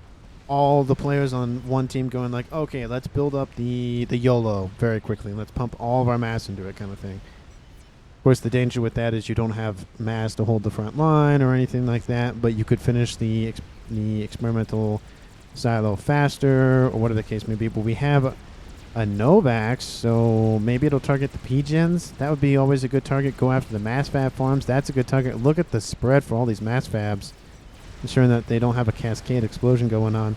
all the players on one team going like, okay, let's build up the YOLO very quickly. Let's pump all of our mass into it kind of thing. Of course, the danger with that is you don't have mass to hold the front line or anything like that, but you could finish the experimental silo faster or whatever the case may be. But we have a Novax, so maybe it'll target the P-Gens. That would be always a good target. Go after the mass fab farms. That's a good target. Look at the spread for all these mass fabs, ensuring that they don't have a cascade explosion going on.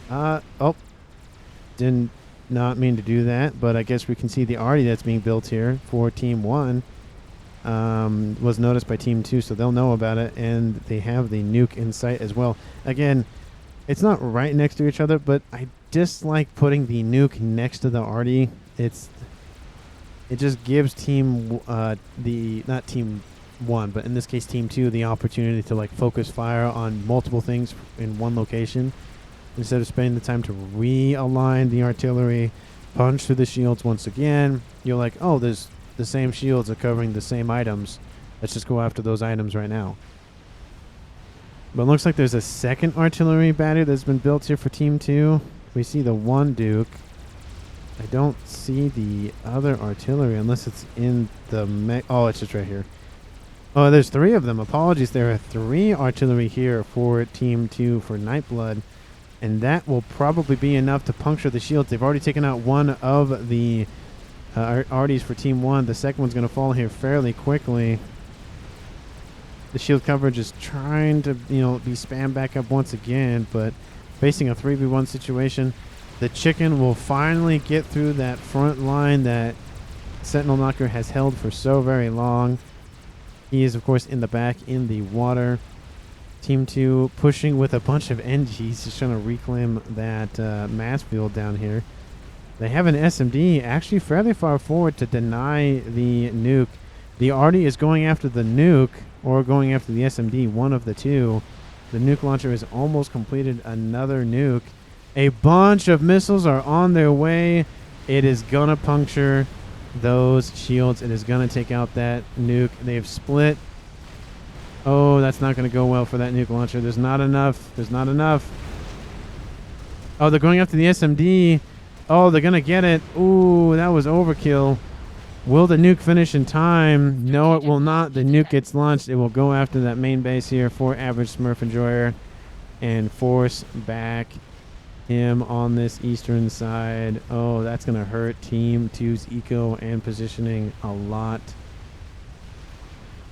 Oh, did not mean to do that, but I guess we can see the Artie that's being built here for Team 1. was noticed by Team 2, so they'll know about it, and they have the nuke in sight as well. Again, it's not right next to each other, but I dislike putting the nuke next to the arty. It just gives not Team 1, but in this case Team 2, the opportunity to like focus fire on multiple things in one location instead of spending the time to realign the artillery, punch through the shields once again. You're like, oh, there's the same shields are covering the same items. Let's just go after those items right now. But it looks like there's a second artillery battery that's been built here for Team 2. We see the one Duke. I don't see the other artillery unless it's in the mech. Oh, it's just right here. Oh, there's 3 of them. Apologies. There are 3 artillery here for Team 2 for Nightblood. And that will probably be enough to puncture the shields. They've already taken out one of the arties for Team 1. The second one's going to fall here fairly quickly. The shield coverage is trying to, be spammed back up once again, but facing a 3v1 situation, the chicken will finally get through that front line that Sentinel Knocker has held for so very long. He is, of course, in the back in the water. Team 2 pushing with a bunch of NGs, just trying to reclaim that mass field down here. They have an SMD actually fairly far forward to deny the nuke. The arty is going after the nuke or going after the SMD, one of the two. The nuke launcher has almost completed another nuke. A bunch of missiles are on their way. It is going to puncture those shields. It is going to take out that nuke. They've split. Oh, that's not going to go well for that nuke launcher. There's not enough. There's not enough. Oh, they're going after the SMD. Oh, they're going to get it. Ooh, that was overkill. Will the nuke finish in time? No, it will not. The nuke gets launched. It will go after that main base here for Average Smurf Enjoyer and force back him on this eastern side. Oh, that's going to hurt Team 2's eco and positioning a lot.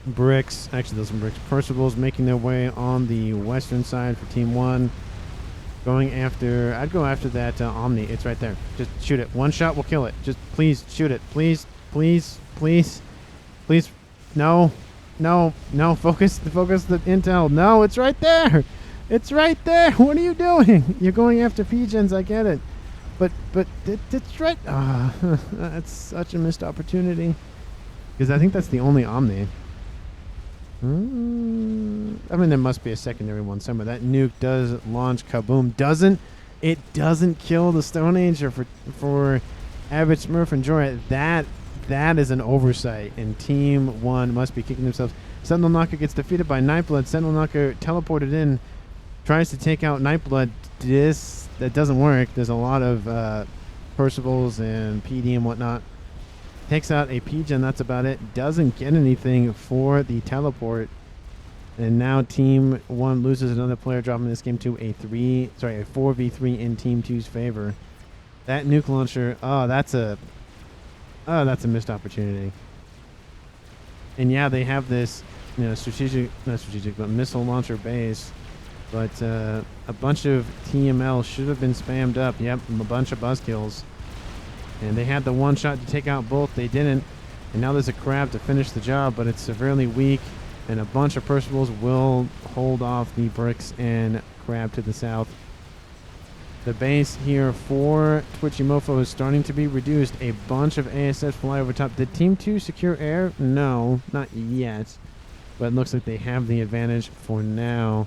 Bricks, actually those are bricks. Percival's making their way on the western side for Team 1. Going after, I'd go after that Omni. It's right there. Just shoot it. One shot will kill it. Just please shoot it. Please, please, please, please. No, no, no. Focus the intel. No, it's right there. It's right there. What are you doing? You're going after P-gens. I get it. But it's right. That's such a missed opportunity. Because I think that's the only Omni. I mean, there must be a secondary one somewhere. That nuke does launch kaboom. It doesn't kill the Stone Ager for Average Smurf Enjoyer. That is an oversight, and Team 1 must be kicking themselves. Sentinel Knocker gets defeated by Nightblood. Sentinel Knocker teleported in, tries to take out Nightblood. That doesn't work. There's a lot of Percivals and PD and whatnot. Takes out a P-gen, that's about it. Doesn't get anything for the teleport. And now Team 1 loses another player, dropping this game to a 4v3 in Team 2's favor. That nuke launcher, that's a missed opportunity. And yeah, they have this, not strategic, but missile launcher base. But a bunch of TML should have been spammed up. Yep, a bunch of buzz kills. And they had the one shot to take out both. They didn't. And now there's a Crab to finish the job, but it's severely weak. And a bunch of Percivals will hold off the Bricks and Crab to the south. The base here for Twitchy Mofo is starting to be reduced. A bunch of ASS fly over top. Did Team 2 secure air? No, not yet. But it looks like they have the advantage for now.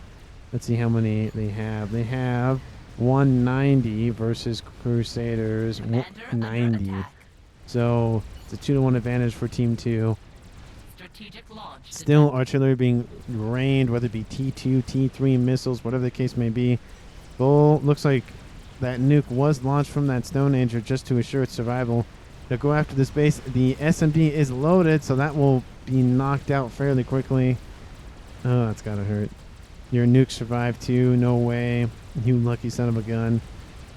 Let's see how many they have. They have 190 versus Crusaders 90. So it's a 2-to-1 advantage for Team 2. Still artillery being rained, whether it be T2, T3 missiles, whatever the case may be. Bull looks like that nuke was launched from that Stone Ager just to assure its survival. They'll go after this base. The SMD is loaded, so that will be knocked out fairly quickly. Oh, that's gotta hurt. Your nuke survived too. No way. You lucky son of a gun.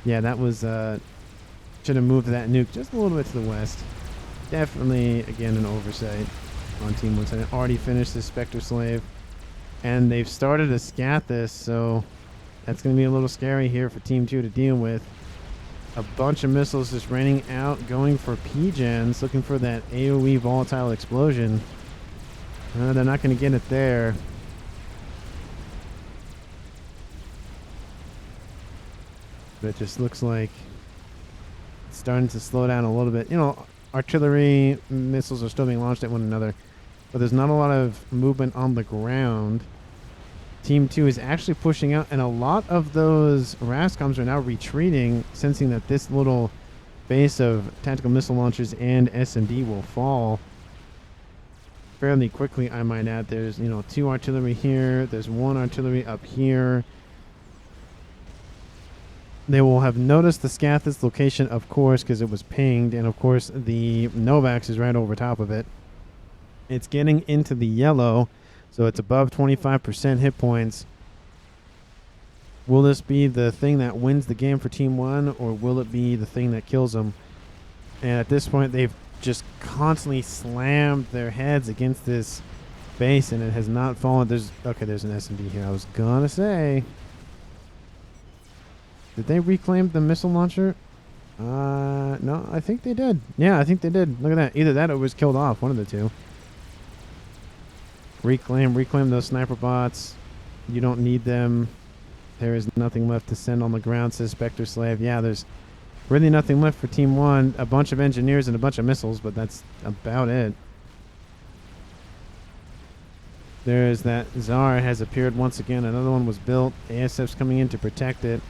Yeah, that was, should have moved that nuke just a little bit to the west. Definitely, again, an oversight on Team 1 side. Already finished this Spectre Slave. And they've started to scat this, so that's going to be a little scary here for Team 2 to deal with. A bunch of missiles just raining out, going for P-gens, looking for that AoE volatile explosion. They're not going to get it there. But it just looks like it's starting to slow down a little bit. You know, artillery missiles are still being launched at one another, but there's not a lot of movement on the ground. Team 2 is actually pushing out, and a lot of those RASCOMs are now retreating, sensing that this little base of tactical missile launchers and SMD will fall fairly quickly, I might add. There's, you know, 2 artillery here. There's 1 artillery up here. They will have noticed the Scathis location, of course, because it was pinged, and of course the Novax is right over top of it. It's getting into the yellow, so it's above 25% hit points. Will this be the thing that wins the game for Team 1, or will it be the thing that kills them? And at this point, they've just constantly slammed their heads against this base, and it has not fallen. There's an SMD here. I was gonna say, did they reclaim the missile launcher? No, I think they did. Yeah, I think they did. Look at that. Either that or it was killed off. One of the two. Reclaim those sniper bots. You don't need them. There is nothing left to send on the ground, says Spectre Slave. Yeah, there's really nothing left for Team 1. A bunch of engineers and a bunch of missiles, but that's about it. There's that Tsar has appeared once again. Another one was built. ASF's coming in to protect it.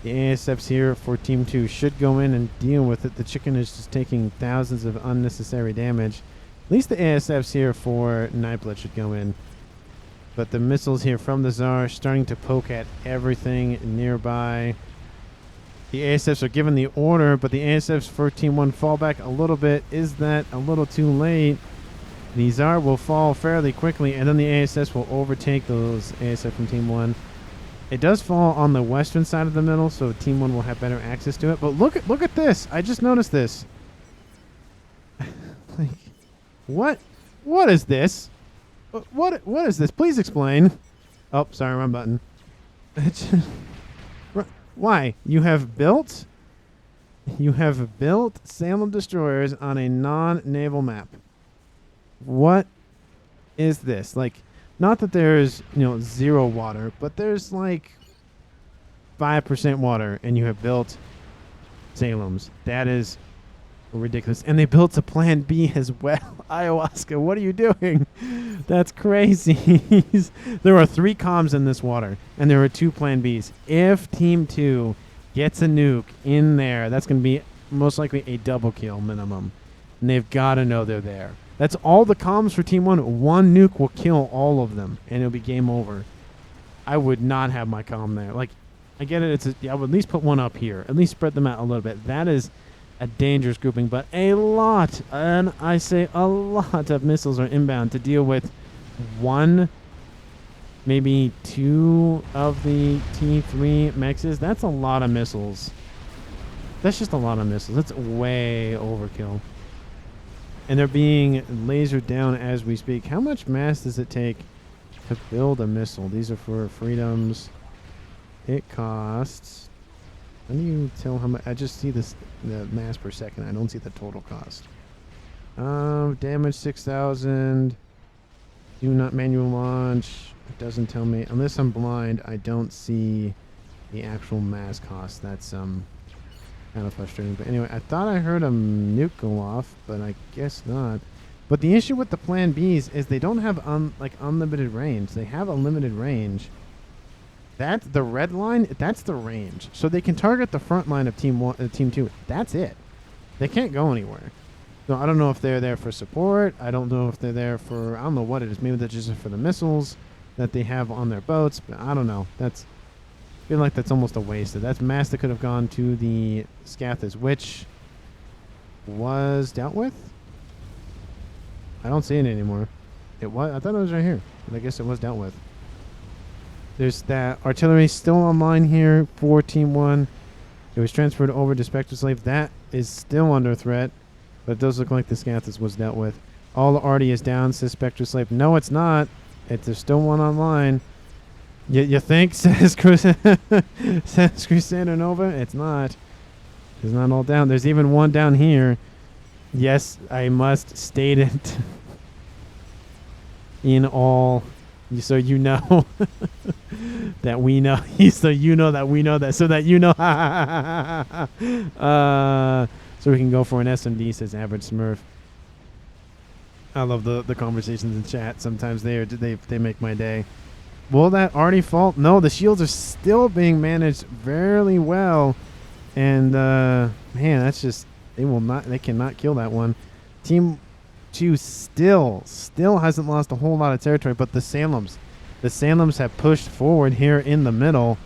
The ASFs here for Team 2 should go in and deal with it. The chicken is just taking thousands of unnecessary damage. At least the ASFs here for Nightblood should go in. But the missiles here from the Tsar starting to poke at everything nearby. The ASFs are given the order, but the ASFs for Team 1 fall back a little bit. Is that a little too late? The Tsar will fall fairly quickly, and then the ASFs will overtake those ASF from Team 1. It does fall on the western side of the middle, so Team 1 will have better access to it. But look at this. I just noticed this. Like, what is this? What is this? Please explain. Oh, sorry, wrong button. Why? You have built Salem destroyers on a non-naval map. What is this? Like, not that there's, you know, 0 water, but there's like 5% water, and you have built Salems. That is ridiculous. And they built a plan B as well. Ayahuasca, what are you doing? That's crazy. There are 3 comms in this water, and there are 2 plan Bs. If Team 2 gets a nuke in there, that's going to be most likely a double kill minimum. And they've got to know they're there. That's all the comms for Team 1. 1 nuke will kill all of them, and it'll be game over. I would not have my comm there. Like, I get it. I would at least put 1 up here. At least spread them out a little bit. That is a dangerous grouping, but a lot, and I say a lot of missiles are inbound to deal with 1, maybe 2 of the T3 Mechs. That's a lot of missiles. That's just a lot of missiles. That's way overkill. And they're being lasered down as we speak. How much mass does it take to build a missile? These are for freedoms. It costs... How do you tell how much? I just see the mass per second. I don't see the total cost. Damage 6,000. Do not manual launch. It doesn't tell me. Unless I'm blind, I don't see the actual mass cost. That's kind of frustrating. But anyway, I thought I heard a nuke go off, but I guess not. But the issue with the Plan Bs is they don't have unlimited range. They have a limited range. That's the red line. That's the range. So they can target the front line of Team 2. That's it. They can't go anywhere. So I don't know if they're there for support. I don't know if they're there for... I don't know what it is. Maybe that's just for the missiles that they have on their boats. But I don't know. I feel like that's almost a waste. That's mass that could have gone to the Scathis, which was dealt with. I don't see it anymore. It was. I thought it was right here. But I guess it was dealt with. There's that artillery still online here for Team 1. It was transferred over to Spectre Slave. That is still under threat, but it does look like the Scathis was dealt with. All the arty is down, says Spectre Slave. No, it's not. There's still one online. You think, says Crusader Nova? It's not. It's not all down. There's even one down here. Yes, I must state it. in all, so you know that we know, so you know that we know that, so that you know. So we can go for an SMD, says Average Smurf. I love the conversations in chat. Sometimes they make my day. Will that already fall? No, the shields are still being managed fairly well. And man, that's just, they cannot kill that one. Team 2 still hasn't lost a whole lot of territory, but the Salems have pushed forward here in the middle.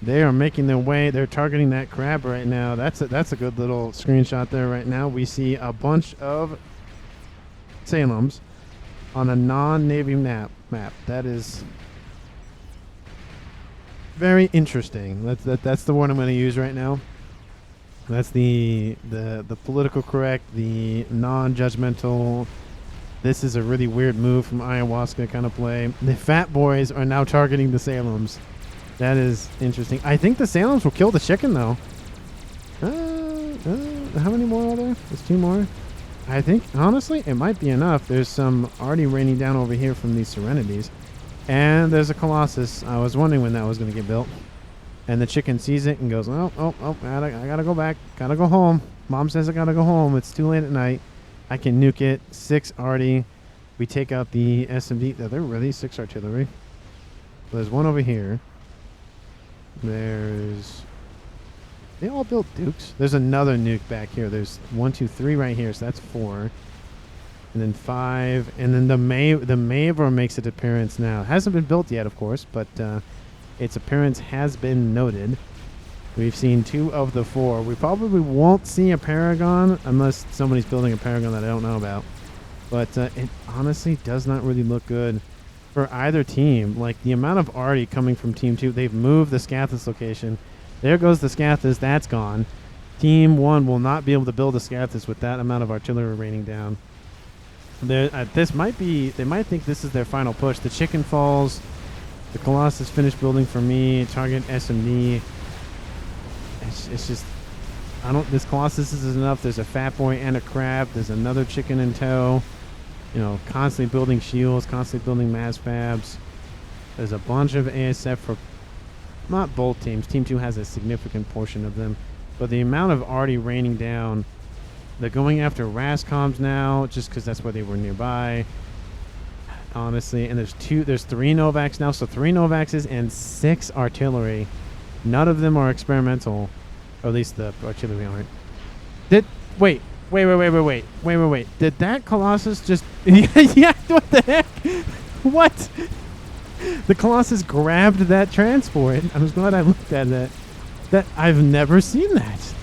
They are making their way. They're targeting that crab right now. That's a good little screenshot there right now. We see a bunch of Salems on a non-Navy map. That is very interesting. That's the word I'm going to use right now. That's the political correct, the non-judgmental. This is a really weird move from Ayahuasca kind of play. The Fat Boys are now targeting the Salems. That is interesting. I think the Salems will kill the chicken though. How many more are there? There's 2 more. I think, honestly, it might be enough. There's some already raining down over here from these Serenities. And there's a Colossus. I was wondering when that was going to get built. And the chicken sees it and goes, oh, I gotta go back. Gotta go home. Mom says I gotta go home. It's too late at night. I can nuke it. 6 already. We take out the SMD. Are there really 6 artillery? There's 1 over here. There's... They all built Dukes. There's another nuke back here. There's 1, 2, 3 right here, so that's 4. And then 5. And then the Mavor makes its appearance now. It hasn't been built yet, of course, but its appearance has been noted. We've seen 2 of the 4. We probably won't see a Paragon unless somebody's building a Paragon that I don't know about. But it honestly does not really look good for either team. Like, the amount of arty coming from Team 2, they've moved the Scathis location. There goes the Scathis. That's gone. Team 1 will not be able to build a Scathis with that amount of artillery raining down. This might be... They might think this is their final push. The chicken falls. The Colossus finished building for me. Target SMD. It's just... This Colossus is enough. There's a Fat Boy and a Crab. There's another chicken in tow. You know, constantly building shields. Constantly building mass fabs. There's a bunch of ASF for... Not both teams. Team 2 has a significant portion of them. But the amount of arty raining down... They're going after Rascoms now, just because that's where they were nearby. Honestly, and there's 3 Novaks now, so 3 Novakses and 6 artillery. None of them are experimental, or at least the artillery aren't. Wait. Did that Colossus just... Yeah, what the heck? What? The Colossus grabbed that transport. I was glad I looked at that. I've never seen that.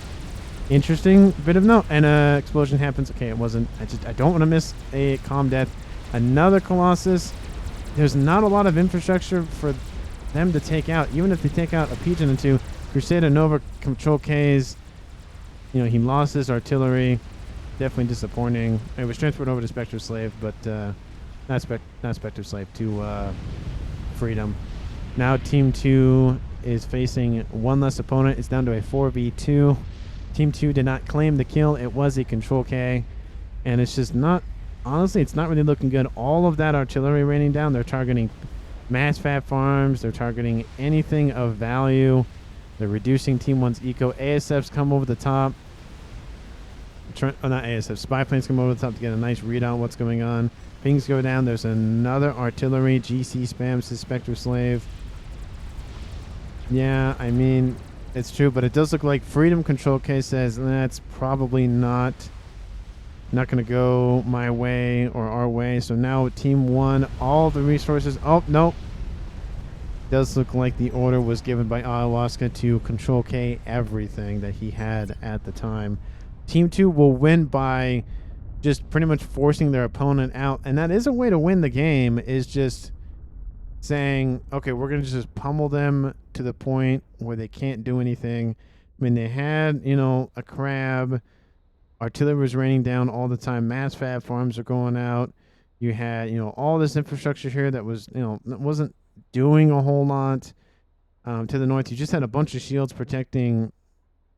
Interesting bit of note. And explosion happens. Okay, it wasn't... I don't want to miss a calm death. Another Colossus. There's not a lot of infrastructure for them to take out. Even if they take out a Pigeon and 2, Crusader Nova Control Ks. You know, he lost his artillery. Definitely disappointing. It was transferred over to Spectre Slave, but not Spectre Slave, to Freedom. Now Team 2 is facing 1 less opponent. It's down to a 4v2. Team 2 did not claim the kill. It was a Control K. And it's just not... Honestly, it's not really looking good. All of that artillery raining down. They're targeting mass fab farms. They're targeting anything of value. They're reducing Team 1's eco. ASFs come over the top. Not ASFs. Spy planes come over the top to get a nice read on what's going on. Pings go down. There's another artillery. GC spams his Spectre Slave. Yeah, I mean, it's true, but it does look like Freedom Control K says that's probably not going to go my way or our way. So now Team 1, all the resources... Oh, no. Does look like the order was given by Ayahuasca to Control K everything that he had at the time. Team 2 will win by just pretty much forcing their opponent out. And that is a way to win the game, is just saying, okay, we're going to just pummel them to the point where they can't do anything. I mean, they had, you know, a Crab... Artillery was raining down all the time. Mass fab farms are going out. You had, you know, all this infrastructure here that was, you know, wasn't doing a whole lot. To the north, you just had a bunch of shields protecting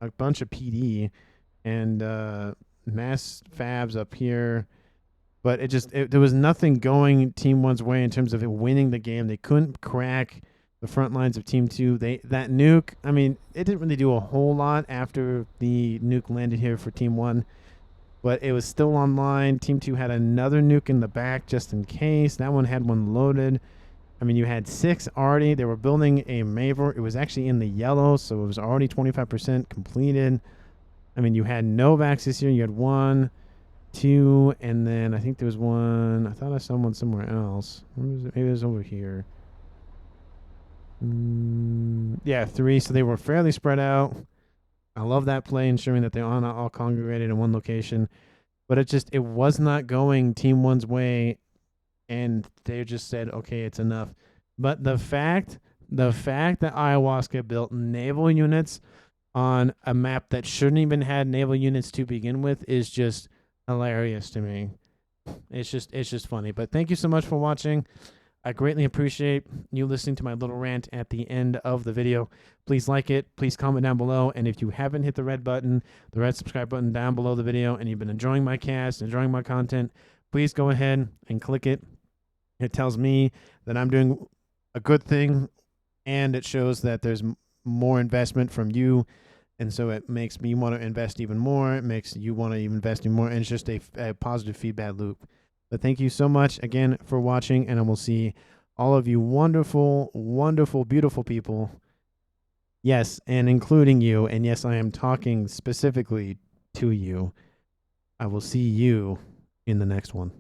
a bunch of PD and mass fabs up here. But there was nothing going Team One's way in terms of it winning the game. They couldn't crack the front lines of Team Two. That nuke, I mean, it didn't really do a whole lot after the nuke landed here for Team One, but it was still online. Team Two had another nuke in the back just in case. That one had one loaded. I mean, you had 6 already. They were building a Mavor. It was actually in the yellow, so it was already 25% completed. I mean, you had no Vaxes here. You had 1, 2, and then I think there was one. I thought I saw one somewhere else. Where was it? Maybe it was over here. Yeah, 3. So they were fairly spread out. I love that play, ensuring that they're all congregated in one location. But it was not going Team One's way, and they just said, okay, it's enough. But the fact that Ayahuasca built naval units on a map that shouldn't even had naval units to begin with is just hilarious to me. It's just funny. But thank you so much for watching. I greatly appreciate you listening to my little rant at the end of the video. Please like it. Please comment down below. And if you haven't hit the red button, the red subscribe button down below the video, and you've been enjoying my cast, enjoying my content, please go ahead and click it. It tells me that I'm doing a good thing, and it shows that there's more investment from you. And so it makes me want to invest even more. It makes you want to invest even more. And it's just a positive feedback loop. But thank you so much again for watching. And I will see all of you wonderful, wonderful, beautiful people. Yes, and including you. And yes, I am talking specifically to you. I will see you in the next one.